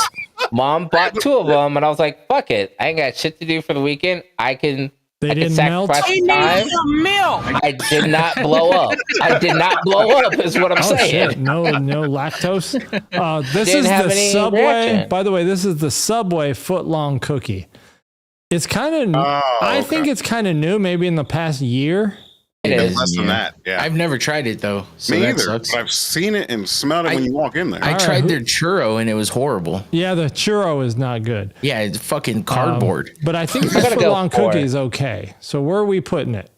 mom bought 2 of them and I was like, fuck it. I ain't got shit to do for the weekend. I can They I could didn't melt. sacrifice time. I did not blow up. I did not blow up. Is what I'm Oh saying. shit! No lactose. This Didn't is have the any Subway. reaction. By the way, this is the Subway footlong cookie. It's kind of. I think it's kind of new. Maybe in the past year. It Even is. less than that. Yeah. I've never tried it though. So Me that either. sucks. But I've seen it and smelled it when you walk in there. I All tried right, their churro and it was horrible. Yeah, the churro is not good. Yeah, it's fucking cardboard. But I think the gotta go footlong for cookie it. is okay. So where are we putting it?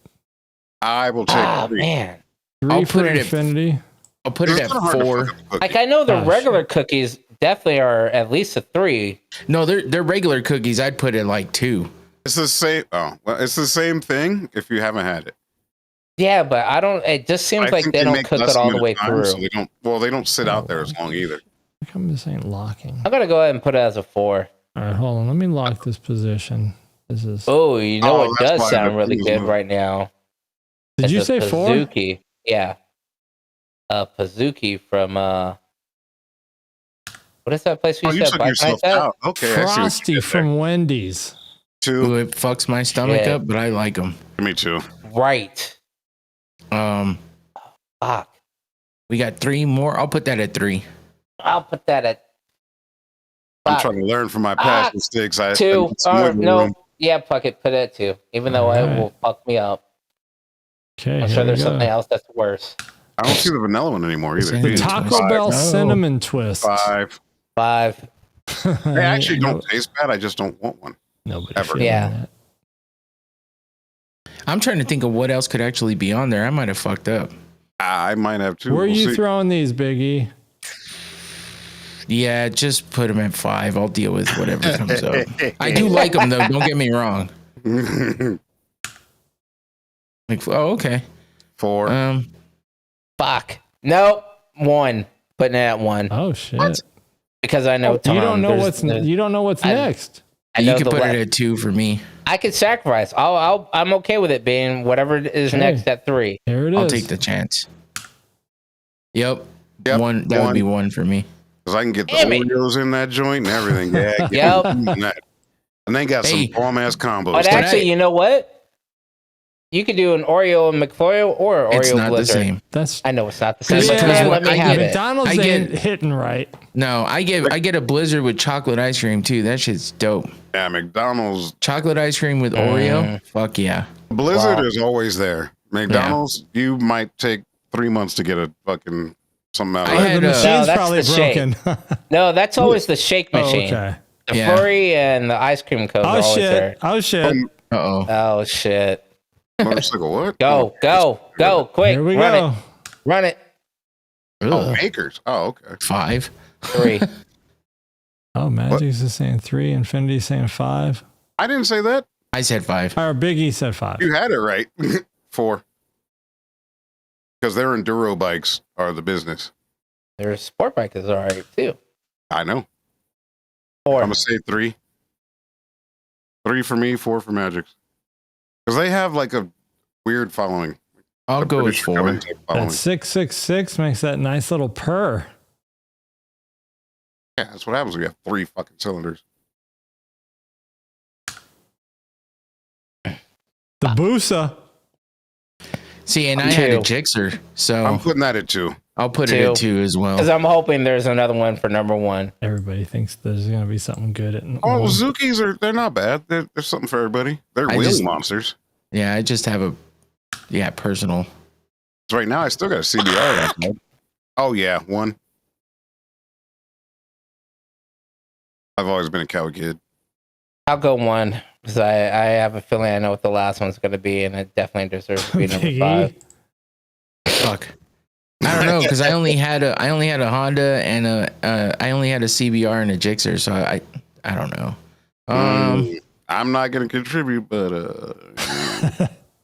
I will take Oh 3. man. 3 I'll for put it at- Infinity. I'll put it It's at kinda hard to 4. fuck up a cookie. Like I know the Oh, regular cookies definitely are at least a 3. No, they're regular cookies. I'd put it like 2. It's the same. Oh, well, it's the same thing if you haven't had it. Yeah, but I don't. It just seems I like think they don't make cook less it all than the way a time, through. So they don't. Well, they don't sit out there as long either. How come this ain't locking? I'm gonna go ahead and put it as a 4. All right, hold on. Let me lock this position. This is. Oh, you know Oh, what that's does why sound the really thing's good moving. right now? Did It's you a say 4? Pazuki. Yeah. Pazuki from what is that place we Oh, you used to took have bike yourself nights at? out. Okay, I see what Frosty you did there. from Wendy's. Ooh, 2. it fucks my stomach Shit. up, but I like them. Me too. Right. Fuck. We got 3 more. I'll put that at 3. I'll put that at I'm fuck. trying to learn from my past mistakes. I 2. need some wiggle No. room. Yeah, fuck it. Put it at 2. Even though it Alright. will fuck me up. Okay, I'm here sure we there's go. something else that's worse. I don't see the vanilla one anymore either. The The Taco 5. Bell Oh. cinnamon twist. 5. 5. They actually don't taste bad. I just don't want one. Nobody. ever. feeling Yeah. that. I'm trying to think of what else could actually be on there. I might have fucked up. I might have 2. Where are We'll you see. throwing these, Biggie? Yeah, just put them at 5. I'll deal with whatever comes up. I do like them though. Don't get me wrong. Like, oh, okay. 4. Fuck. Nope. 1. Putting it at 1 Oh shit! What? because I know You Tom. don't know there's- what's there's- you don't know what's I- next. I You know could the put le- it at 2 for me. I could sacrifice. I'm okay with it being whatever is Okay. next at 3. Here it is. I'll take the chance. Yep. Yep, 1. That would be 1 for me. Because I can get the Damn it. Oreos in that joint and everything. Yeah. Yep. And they got Hey. some bomb ass combos. But actually, you know what? You could do an Oreo and McFlurry or Oreo It's not Blizzard. the same. That's I know it's not the same, Yeah, but man, what let me I have get it. McDonald's I get- ain't hitting right. No, I get a Blizzard with chocolate ice cream too. That shit's dope. Yeah, McDonald's Chocolate ice cream with Oreo. Fuck yeah. Blizzard Wow. is always there. McDonald's, you might take 3 months to get a fucking something out of I it. had, the uh, machine's No, that's probably the shake. broken. No, that's always the shake Oh, machine. okay. The Yeah. flurry and the ice cream cones are Oh always there. shit! Oh shit! Uh oh. Oh shit! Motorcycle, what? Go, go, go! Quick, Here we run go. it, run it. Oh, Makers. Oh, okay. 5. 3. Oh, Magic's is saying 3. Infinity's saying 5. I didn't say that. I said 5. Our Biggie said 5. You had it right. 4. Because their enduro bikes are the business. Their sport bike is alright too. I know. 4. I'm going to say 3. 3 for me, 4 for Magic. Because they have like a weird following. I'll The go with British 4. Government type following. That 666 makes that nice little purr. Yeah, that's what happens when you have 3 fucking cylinders. The Boosa. See, and I had a 2. Gixxer, I'm so putting that at 2. I'll put it 2. at 2 as Because well. I'm hoping there's another one for number 1. Everybody thinks there's going to be something good at Oh, Zukis they're not bad. There's something for everybody. They're I wheel just- monsters. Yeah, I just have a personal. 'Cause right now, I still got a CBR. outside. Oh yeah, 1. I've always been a cow kid. I'll go 1 because I have a feeling I know what the last one's going to be, and it definitely deserves to be number 5. Fuck. I don't know because I only had a Honda and I only had a CBR and a Gixxer, so I don't know. I'm not gonna contribute, but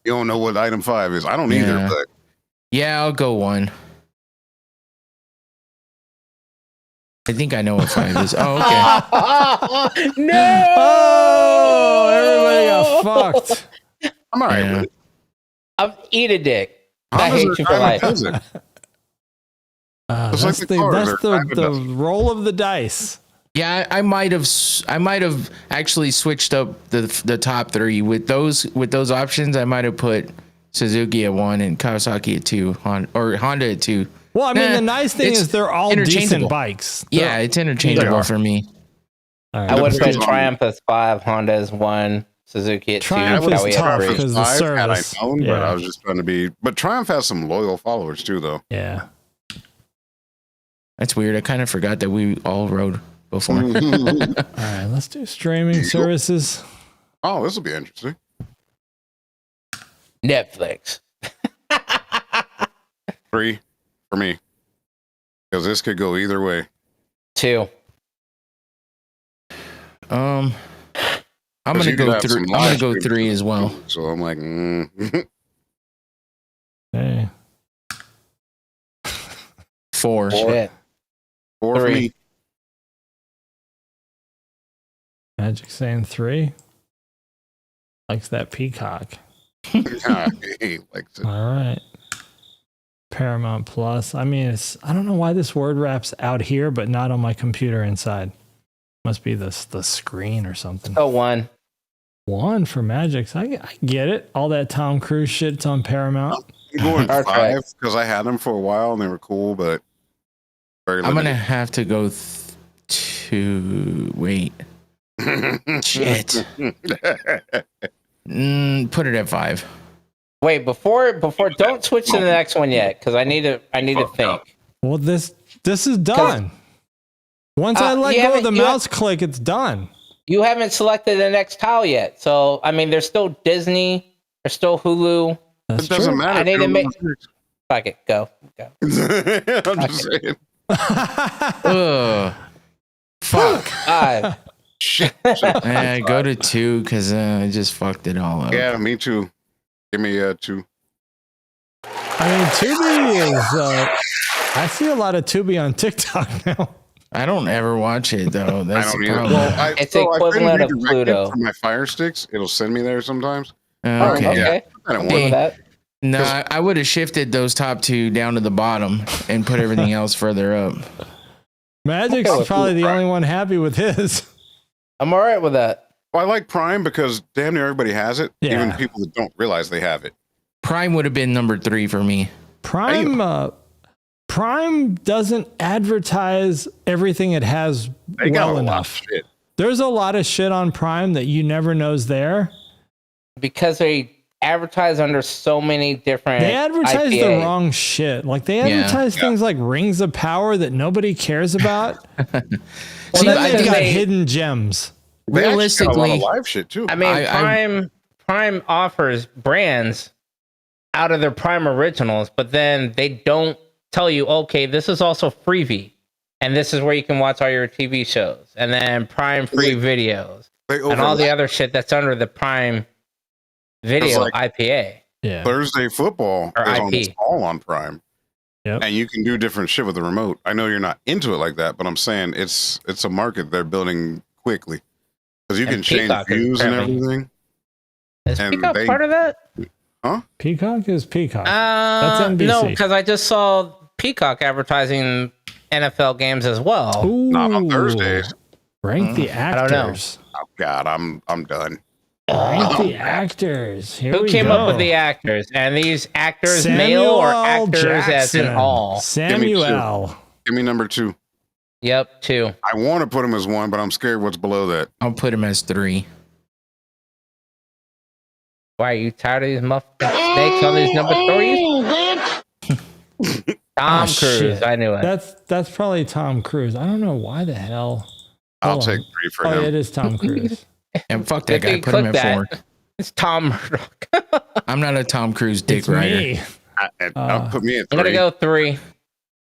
you don't know what item 5 is. I don't either. Yeah. But Yeah, I'll go 1. I think I know what 5 is. Oh, okay. No! Oh, everybody got fucked. I'm all right Yeah. with it. I'll eat a dick. I Honda's hate are you for kind of life. peasant. Just like That's the cars, that's they're kind of the dust. roll of the dice. Yeah, I might have actually switched up the top three with those options. I might have put Suzuki at 1 and Kawasaki at 2, or Honda at 2. Well, I mean, the nice thing is they're all decent bikes. Yeah, it's interchangeable for me. Right. I would put Triumph as 5, Honda as 1, Suzuki at 2. Triumph is tough because the service. But I was just trying to be. But Triumph has some loyal followers too, though. Yeah. That's weird. I kind of forgot that we all rode before. All right, let's do streaming services. Oh, this will be interesting. Netflix. 3 for me, because this could go either way. 2. I'm gonna go 3. I'm gonna go 3 as well. So I'm like, Hey. 4. Shit. 4 for me. Magic saying 3. Likes that peacock. He likes it. All right. Paramount Plus. I mean, I don't know why this word wrap's out here, but not on my computer inside. Must be the screen or something. Oh, 1. 1 for Mgyx. I get it. All that Tom Cruise shit's on Paramount. I'm going 5 because I had them for a while and they were cool, but I'm gonna have to go 2. Wait. Shit. Put it at 5. Wait, before don't switch to the next one yet, because I need to think. Well, this is done. Once I let go of the mouse click, it's done. You haven't selected the next tile yet, so I mean, there's still Disney, there's still Hulu. That's it doesn't matter. I need to make. Fuck it, go. I'm just saying. Fuck. 5. Shit. Go to 2 because I just fucked it all up. Yeah, me too. Give me 2. I mean, Tubi is. I see a lot of Tubi on TikTok now. I don't ever watch it though. That's I don't the either. problem. Well, it's equivalent of Pluto. For my Fire Sticks, it'll send me there sometimes. Okay. Yeah, I don't Okay. want that. No, I would have shifted those top 2 down to the bottom and put everything else further up. Magic's probably the only one happy with his. I'm all right with that. Well, I like Prime because damn near everybody has it, even people that don't realize they have it. Prime would have been number 3 for me. Prime doesn't advertise everything it has well enough. There's a lot of shit on Prime that you never know's there. Because they advertise under so many different. They advertise IPAs. the wrong shit. Like they advertise things like Rings of Power that nobody cares about. See, then I they think got hidden gems. Realistically, a lot of live shit too. I mean, Prime offers brands out of their Prime originals, but then they don't tell you, okay, this is also freebie, and this is where you can watch all your TV shows, and then Prime free videos, and all the other shit that's under the Prime Video IPA. Yeah. Thursday football Or is IP. almost all on Prime. Yep. And you can do different shit with the remote. I know you're not into it like that, but I'm saying it's a market they're building quickly because you can change views and everything. Is Peacock part of that? Huh? Peacock is Peacock. That's NBC. No, because I just saw Peacock advertising NFL games as well. Ooh. Not on Thursdays. Rank the actors. I don't know. Oh God, I'm done. Rank the actors. Here Who we came go. up with the actors? And these actors, Samuel male or L. actors as in Jackson. all? Samuel. Give me number 2. Yep, 2. I want to put him as 1, but I'm scared what's below that. I'll put him as 3. Why are you tired of these muffin snakes on these number 3s? Tom Cruise. Shit. I knew it. That's probably Tom Cruise. I don't know why the hell. I'll Hold take on. 3 for Oh, him. it is Tom Cruise. And fuck that Good thing guy. Put him you at clicked 4. It's Tom Murdoch. I'm not a Tom Cruise dick It's rider. me. I'll put me at 3. I'm gonna go 3.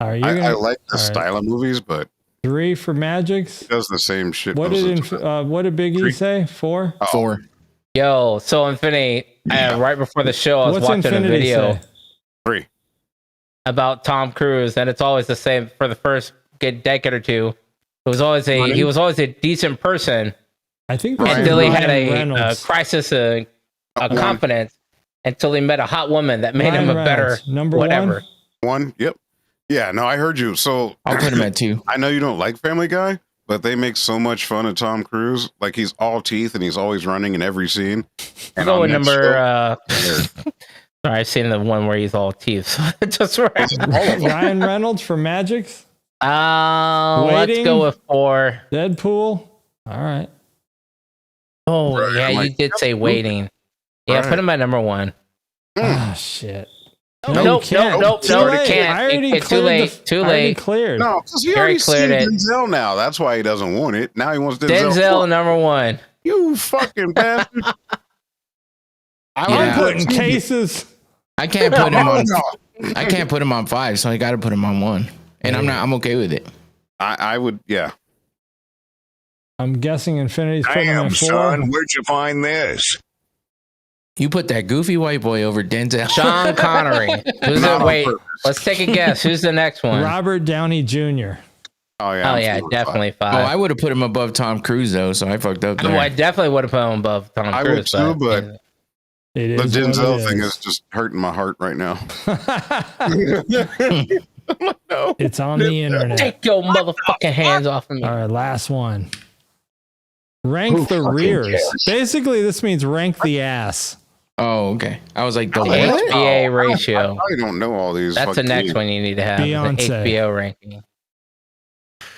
All right, I like the style of movies, but 3 for Mgyx. it does the same shit. What did Big E say? 4. 4. Yo, so Infinity. Right before the show, I was What's watching Infinity a video say? 3. about Tom Cruise, and it's always the same for the first good decade or two. He was always a decent person I think until he had a Reynolds. crisis of confidence until he met a hot woman that made him Ryan a better Reynolds, number whatever. 1. Yep. Yeah. No, I heard you. So I'll put him at 2. I know you don't like Family Guy, but they make so much fun of Tom Cruise. Like he's all teeth and he's always running in every scene. I'm going number. Sorry, I've seen the one where he's all teeth. So just Ryan Reynolds from Mgyx. Let's go with 4. Deadpool. All right. Oh yeah, you did say Waiting. Yeah, put him at number 1. Ah, shit. Nope. Too late. Can't. I already Too late. I already cleared. No, because he already cleared it. Denzel now. That's why he doesn't want it. Now he wants Denzel number 1. You fucking bastard. I'm putting cases. I can't put him on. I can't put him on 5, so I got to put him on 1. And I'm okay with it. I would, yeah. I'm guessing Infinity's putting him at 4. Son, where'd you find this? You put that goofy white boy over Denzel. Sean Connery. Who's it? Wait, let's take a guess. Who's the next one? Robert Downey Jr. Oh yeah, definitely 5. Oh, I would have put him above Tom Cruise though, so I fucked up there. Oh, I definitely would have put him above Tom Cruise. I would too, but the Denzel thing is just hurting my heart right now. It's on the internet. Take your motherfucking hands off of me. All right, last one. Rank the rears. Basically, this means rank the ass. Oh, okay. I was like, the HBA ratio. I don't know all these. That's the next one you need to have. Beyonce. The HBO ranking.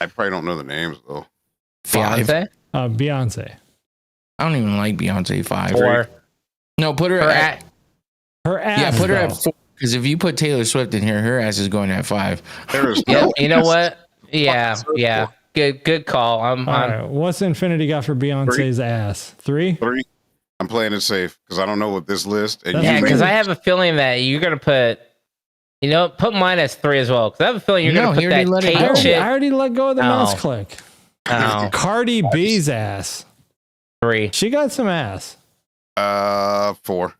I probably don't know the names though. 5. Beyonce. I don't even like Beyonce 5. 4. No, put her at her ass. Yeah, put her at 4. Because if you put Taylor Swift in here, her ass is going at 5. Yeah, you know what? Yeah. Good call. All right. What's Infinity got for Beyonce's ass? 3? I'm playing it safe because I don't know what this list. Yeah, because I have a feeling that you're gonna put, put mine as 3 as well. Because I have a feeling you're gonna put that Tate chick. I already let go of the mouse click. Oh. Cardi B's ass. 3. She got some ass. 4.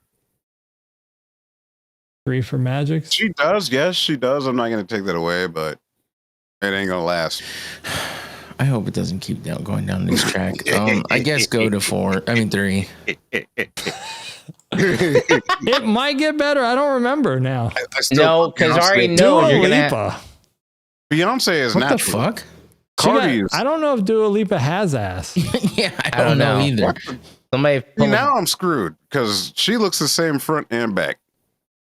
3 for Mgyx. She does. Yes, she does. I'm not gonna take that away, but it ain't gonna last. I hope it doesn't keep going down this track. I guess go to 4. I mean 3. It might get better. I don't remember now. No, because I already know you're gonna. Beyonce is what natural. What the fuck? Cardi I don't know if Dua Lipa has ass. Yeah, I don't know either. Somebody. Now I'm screwed because she looks the same front and back.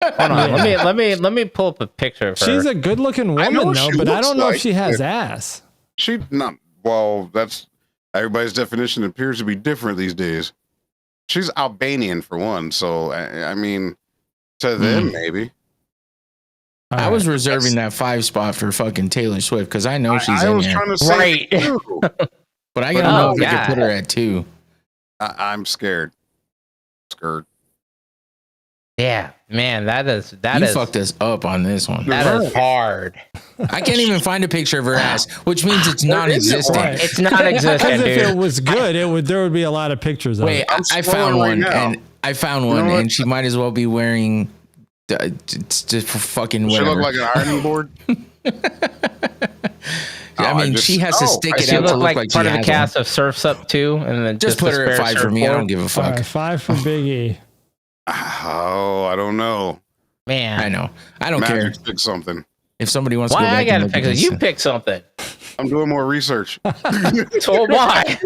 Hold on. Let me pull up a picture of her. She's a good-looking woman though, but I don't know if she has ass. She not. Well, that's everybody's definition appears to be different these days. She's Albanian for one, so I mean, to them maybe. I was reserving that 5 spot for fucking Taylor Swift because I know she's in there. Trying to say right, but I gotta know if I could put her at 2. I'm scared. Yeah, man, that is you fucked us up on this one. That is hard. I can't even find a picture of her ass, which means it's non-existent. Right. It's non-existent, Because if dude. it was good, there would be a lot of pictures of it. I found one, and she might as well be wearing just fucking whatever. She look like an ironing board. I mean, she has to stick it out to look like part she of the has cast one. of Surf's Up too, and then just put her at 5 for me. I don't give a fuck. All right, 5 for Big E. Oh, I don't know. Man, I know. I don't care. Pick something. If somebody wants to go why back I gotta and pick it? You pick something. I'm doing more research. So am I.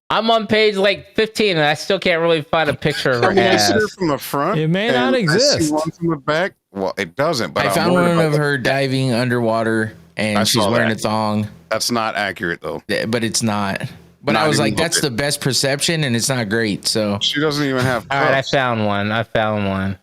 I'm on page like 15, and I still can't really find a picture of her ass. I see her from the front. It may not exist. I see one from the back. Well, it doesn't. But I found one of her diving underwater, and she's wearing a thong. That's not accurate though. But it's not. But I was like, that's the best perception, and it's not great. So she doesn't even have. All right, I found one.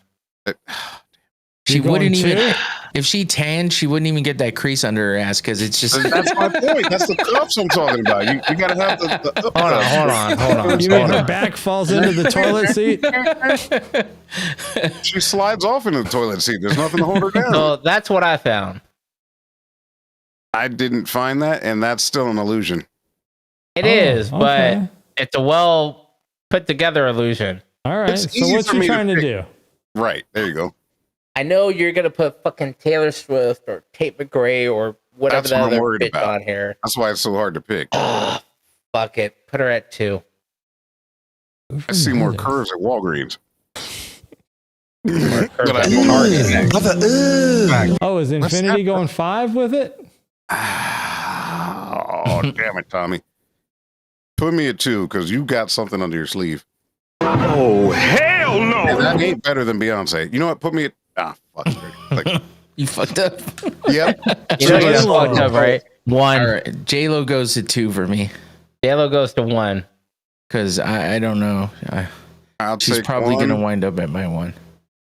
She wouldn't even. If she tanned, she wouldn't even get that crease under her ass because it's just. That's my point. That's the cups I'm talking about. You gotta have the Hold on. You mean her back falls into the toilet seat? She slides off into the toilet seat. There's nothing to hold her down. So that's what I found. I didn't find that, and that's still an illusion. It is, but it's a well put together illusion. All right. It's So easy what for you me to trying to pick. do? Right. There you go. I know you're gonna put fucking Taylor Swift or Tate McRae or whatever That's the what I'm other worried bitch about. on here. That's why it's so hard to pick. Fuck it. Put her at 2. I see more curves at Walgreens. Oh, is Infinity going 5 with it? Oh, damn it, Tommy. Put me at 2 because you got something under your sleeve. Oh, hell no. And that ain't better than Beyonce. You know what? Put me at fuck. Like, You fucked up. yep. You know you're fucked up, right? 1. All right, J-Lo goes to 2 for me J-Lo goes to 1. because I don't know. I'll She's take probably 1, gonna wind up at my 1.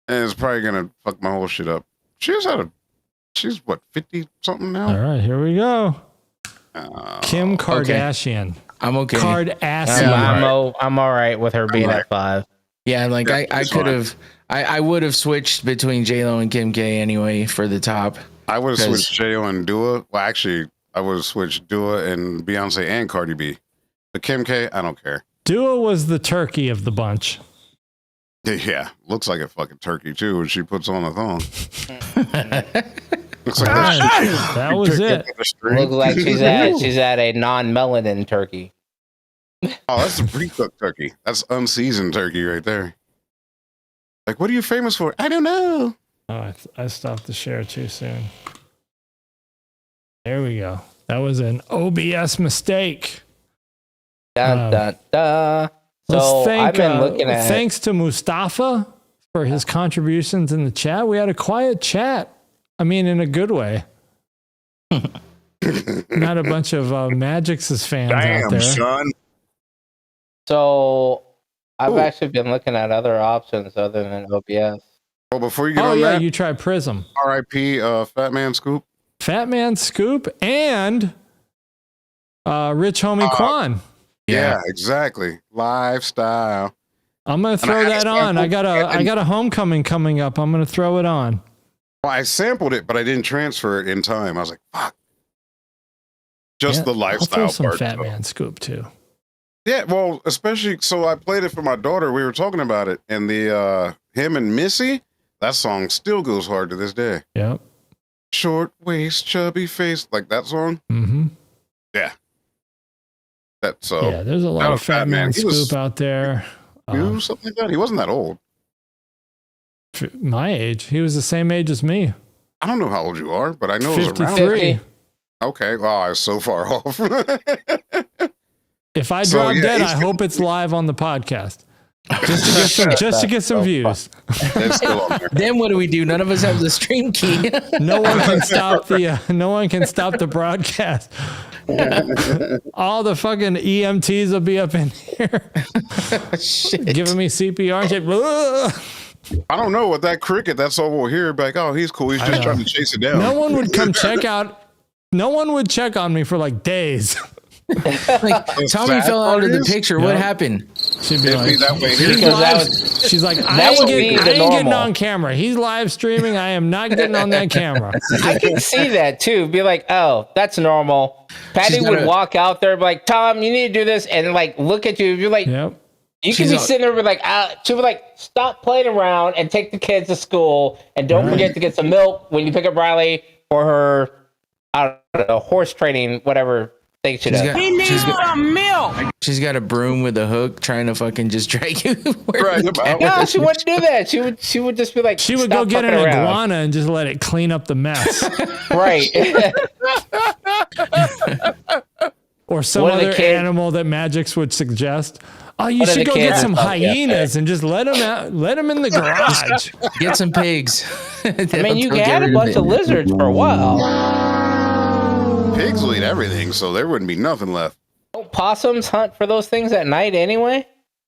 and it's probably gonna fuck my whole shit up. She's what, 50 something now? All right, here we go. Uh, Kim Kardashian. I'm okay. Kardashian. I'm all right with her being at 5. Yeah, like Yeah, I it's could fine. have. I would have switched between J-Lo and Kim K anyway for the top. I would have 'Cause- switched J.O. and Dua. Well, actually, I would have switched Dua and Beyonce and Cardi B. But Kim K, I don't care. Dua was the turkey of the bunch. Yeah, looks like a fucking turkey too when she puts on a thong. Looks like All that shit. right, that was it. Looks like she's at a non-melanin turkey. Oh, that's a pre-cooked turkey. That's unseasoned turkey right there. Like, what are you famous for? I don't know. Oh, I stopped the share too soon. There we go. That was an OBS mistake. Dun, dun, dun. So I've been looking at. Thanks to Mustafa for his contributions in the chat. We had a quiet chat. I mean, in a good way. Not a bunch of Mgyx's fans out Damn, there. son. So I've Ooh. actually been looking at other options other than OBS. Well, before you get Oh on yeah, that, you tried Prism, R.I.P. Fat Man Scoop. Fat Man Scoop, and Rich Homie Quan. Yeah, exactly. Lifestyle. I'm gonna I throw had that a on. I sample got a homecoming coming up. I'm gonna throw it on. Well, I sampled it, but I didn't transfer it in time. I was like, fuck. Just Yeah, the lifestyle I'll throw some part. Fat though. Man Scoop too. Yeah, well, especially so I played it for my daughter. We were talking about it, and the him and Missy, that song still goes hard to this day. Yep. Short waist, chubby face, like that song. Mm-hmm. That's so. Yeah, there's a lot that of was Fat Fat Man. Man He was- Scoop out there. You something like that. He wasn't that old. For my age, he was the same age as me. I don't know how old you are, but I know it was around. 53. Okay, well, I was so far off. If I So, drop yeah, dead, he's I hope it's live on the podcast. Just to get some views. It's still on there. Then what do we do? None of us have the stream key. No one can stop the broadcast. All the fucking EMTs will be up in here Shit. giving me CPR and shit. Ugh. I don't know what that cricket. That's all we'll hear. Be like, oh, he's cool. He's I just know. trying to chase it down. No one would come check out. No one would check on me for like days. Like, Tommy sad fell out part of the is- picture. Yeah. What happened? She'd be It'd be like, that way "He's here. Because that live-" was- she's like, I that ain't would getting, be I the ain't getting normal. on camera. He's live streaming. I am not getting on that camera. I can see that too. Be like, oh, that's normal. Patty She's would gonna- walk out there, be like, Tom, you need to do this, and like look at you. You're like, Yep. you can She's be all- sitting there, be like, she would like, stop playing around and take the kids to school, and don't forget to get some milk when you pick up Riley for her, I don't know, horse training, whatever thing she does. She's got a broom with a hook trying to fucking just drag you. Drag him out. No, she wouldn't do that. She would just be like, She would "Stop go get an fucking around." iguana and just let it clean up the mess. Right. Or some One of the other kids- animal that Mgyx would suggest. Oh, you One of should the go get kids- some Oh, yeah. hyenas and just let them out. Let them in the garage. Get some pigs. I mean, you had a bunch of lizards for a while. Pigs will eat everything, so there wouldn't be nothing left. Don't possums hunt for those things at night anyway?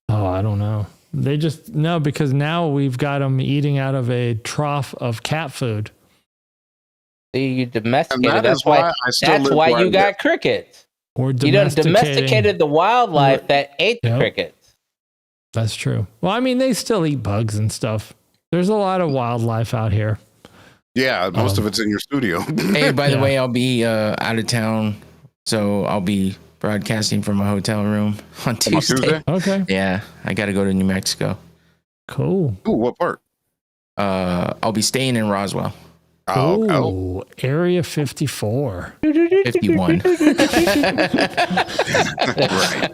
Oh, I don't know. They just no, because now we've got them eating out of a trough of cat food. See, you And domesticated. that That's is why why. I still That's live why where I you live. got crickets. We're You done domesticated the wildlife that ate the Yep. crickets. That's true. Well, I mean, they still eat bugs and stuff. There's a lot of wildlife out here. Yeah, most of it's in your studio. Hey, by the Yeah. way, I'll be out of town, so I'll be broadcasting from a hotel room on Tuesday. Tuesday? Okay, Yeah, I got to go to New Mexico. cool. Ooh, what part? I'll be staying in Roswell, Oh, oh. Ooh, Area 54. 51.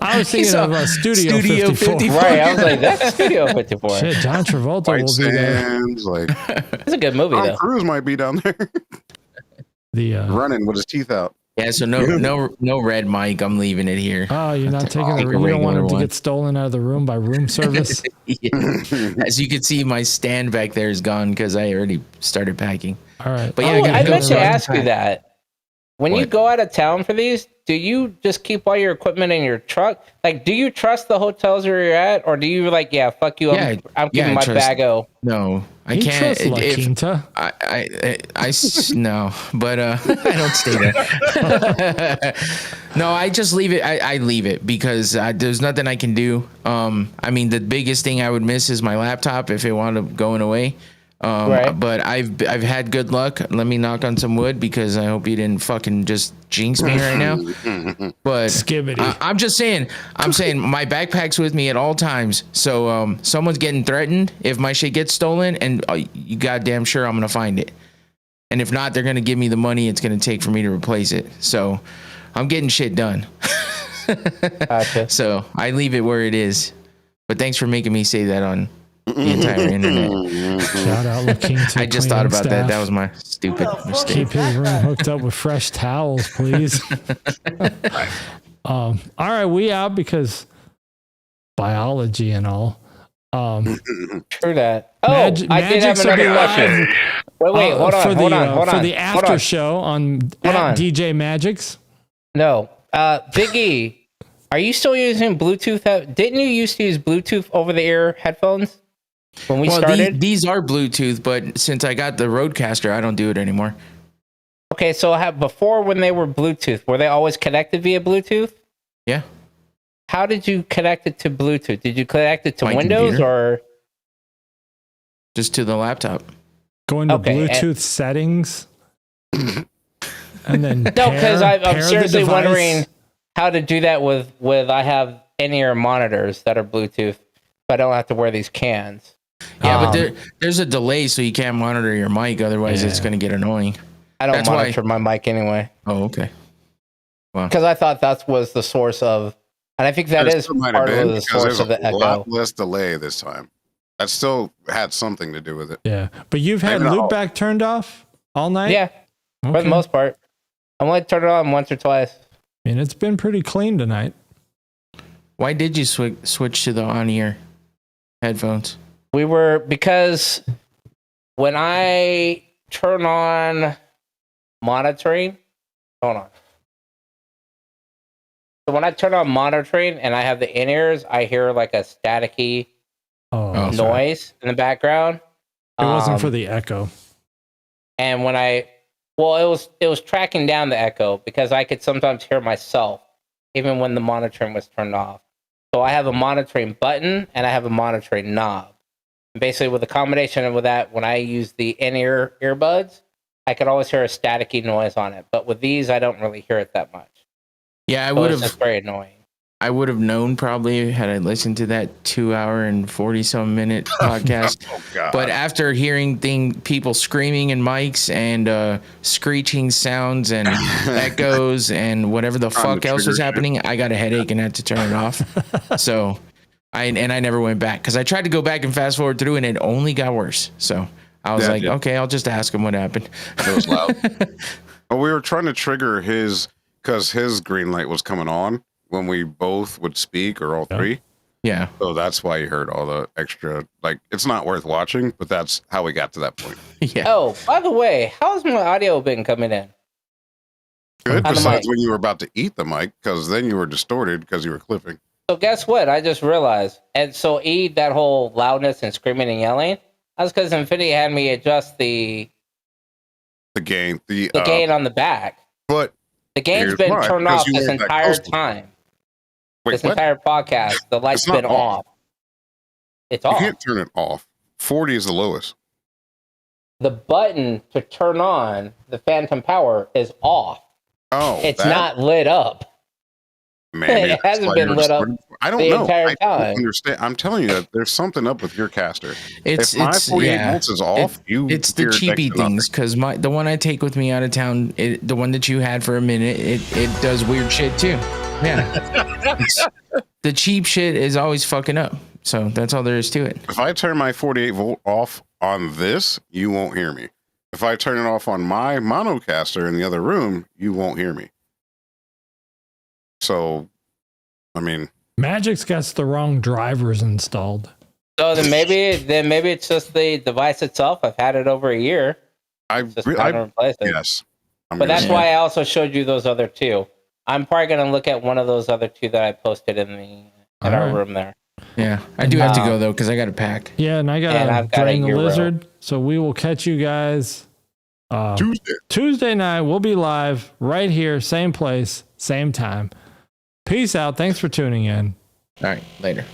I was thinking saw of Studio Studio 54. 54. Right. I was like, that's Studio 54. Shit, John Travolta White will be there. Sands, like It's a good movie, Tom though. Cruise might be down there The running with his teeth out. Yeah, so no red mic. I'm leaving it here. Oh, you're not taking take the. a You don't want regular him to one. get stolen out of the room by room service. Yeah. As you can see, my stand back there is gone because I already started packing. All right. But yeah, Oh, I go meant to ahead and ask you pack. that. When you What? go out of town for these, do you just keep all your equipment in your truck? Like, do you trust the hotels where you're at, or do you like, yeah, fuck you, Yeah, I'm keeping I my trust- bago? No, I He can't. trusts La If Quinta. no, but I don't stay there. No, I just leave it. I leave it because there's nothing I can do. I mean, the biggest thing I would miss is my laptop if it wound up going away. Right. But I've had good luck. Let me knock on some wood because I hope you didn't fucking just jinx me right now. But Skibbity. I'm just saying. I'm saying my backpack's with me at all times. So someone's getting threatened if my shit gets stolen, and you goddamn sure I'm gonna find it. And if not, they're gonna give me the money it's gonna take for me to replace it. So I'm getting shit done. Gotcha. So I leave it where it is. But thanks for making me say that on the entire internet. Shout out La Quinta. I just thought about that. staff. That was my stupid mistake. Keep his room hooked up with fresh towels, please. All right, we out because biology and all. True that. Oh, Mag- I did have Mgyx will be another question. live, Wait, hold on, for hold the, on, hold on. for the hold after on. show on on. DJ Mgyx. No, Big E, are you still using Bluetooth? Didn't you used to use Bluetooth over the ear headphones when we started? These are Bluetooth, but since I got the Rodecaster, I don't do it anymore. Okay, so before when they were Bluetooth, were they always connected via Bluetooth? Yeah. How did you connect it to Bluetooth? Did you connect it to My Windows computer. or? Just to the laptop. Go into Okay, Bluetooth settings. And then No, because pair I'm the seriously device. wondering how to do that with I have in-ear monitors that are Bluetooth, but I don't have to wear these cans. Yeah, but there's a delay, so you can't monitor your mic. Otherwise, it's Yeah. going to get annoying. I don't That's why- monitor my mic anyway Oh, okay. because I thought that was the source of, and I think that There is still might part have of been the because source there's of the a echo. lot less delay this time. That still had something to do with it. Yeah, but you've had Maybe not all. loopback turned off all night? Yeah, for Okay. the most part. I'm only turned it on once or twice. I mean, it's been pretty clean tonight. Why did you switch to the on-ear headphones? Because when I turn on monitoring, hold on. So when I turn on monitoring and I have the in-ears, I hear like a staticky Oh, Oh, sorry. noise in the background. It wasn't for the echo. And when it was tracking down the echo because I could sometimes hear myself even when the monitoring was turned off. So I have a monitoring button and I have a monitoring knob. And basically with the combination with that, when I use the in-ear earbuds, I could always hear a staticky noise on it. But with these, I don't really hear it that much. Yeah, So it's just very annoying. I would have known probably had I listened to that 2 hour and 40-some minute podcast. Oh God! But after hearing people screaming in mics and screeching sounds and echoes and whatever the Trying fuck to else was trigger happening, I got a headache and had to turn it off. So I never went back because I tried to go back and fast forward through and it only got worse. So I was Yeah, it like, did. okay, I'll just ask him what happened. It was loud. Well, we were trying to trigger his because his green light was coming on when we both would speak or all Yeah. three. Yeah. So that's why you heard all the extra. Like, it's not worth watching, but that's how we got to that point. Yeah. Oh, by the way, how's my audio been coming in? Good. On the Besides mic. when you were about to eat the mic, because then you were distorted because you were clipping. So guess what? I just realized. And so that whole loudness and screaming and yelling, that's because Infinity had me adjust the The gain, the gain on the back. But The gain's here's been why, turned because off you this weren't that entire close to it. time. wait, This what? entire podcast, the light's It's not been off. off. It's You off. can't turn it off. 40 is the lowest. The button to turn on the phantom power is off. Oh, It's that? not lit up. Maybe It that's hasn't why been you're lit up distorted. I don't the know. entire I don't time. understand. I'm telling you that there's something up with your caster. It's If my 48 yeah. volts is off, It's the hear next to cheapy nothing. things because the one I take with me out of town, the one that you had for a minute, it does weird shit too. Yeah, the cheap shit is always fucking up. So that's all there is to it. If I turn my 48 volt off on this, you won't hear me. If I turn it off on my monocaster in the other room, you won't hear me. So, I mean, Mgyx gets the wrong drivers installed. So then maybe it's just the device itself. I've had it over a year. It's just time to replace it. yes. But that's why I also showed you those other two. I'm probably gonna look at one of those other two that I posted in our room there. Yeah, I do have to go though because I got to pack. Yeah, and I got to drain the lizard. So we will catch you guys Tuesday night. We'll be live right here, same place, same time. Peace out. Thanks for tuning in. All right, later.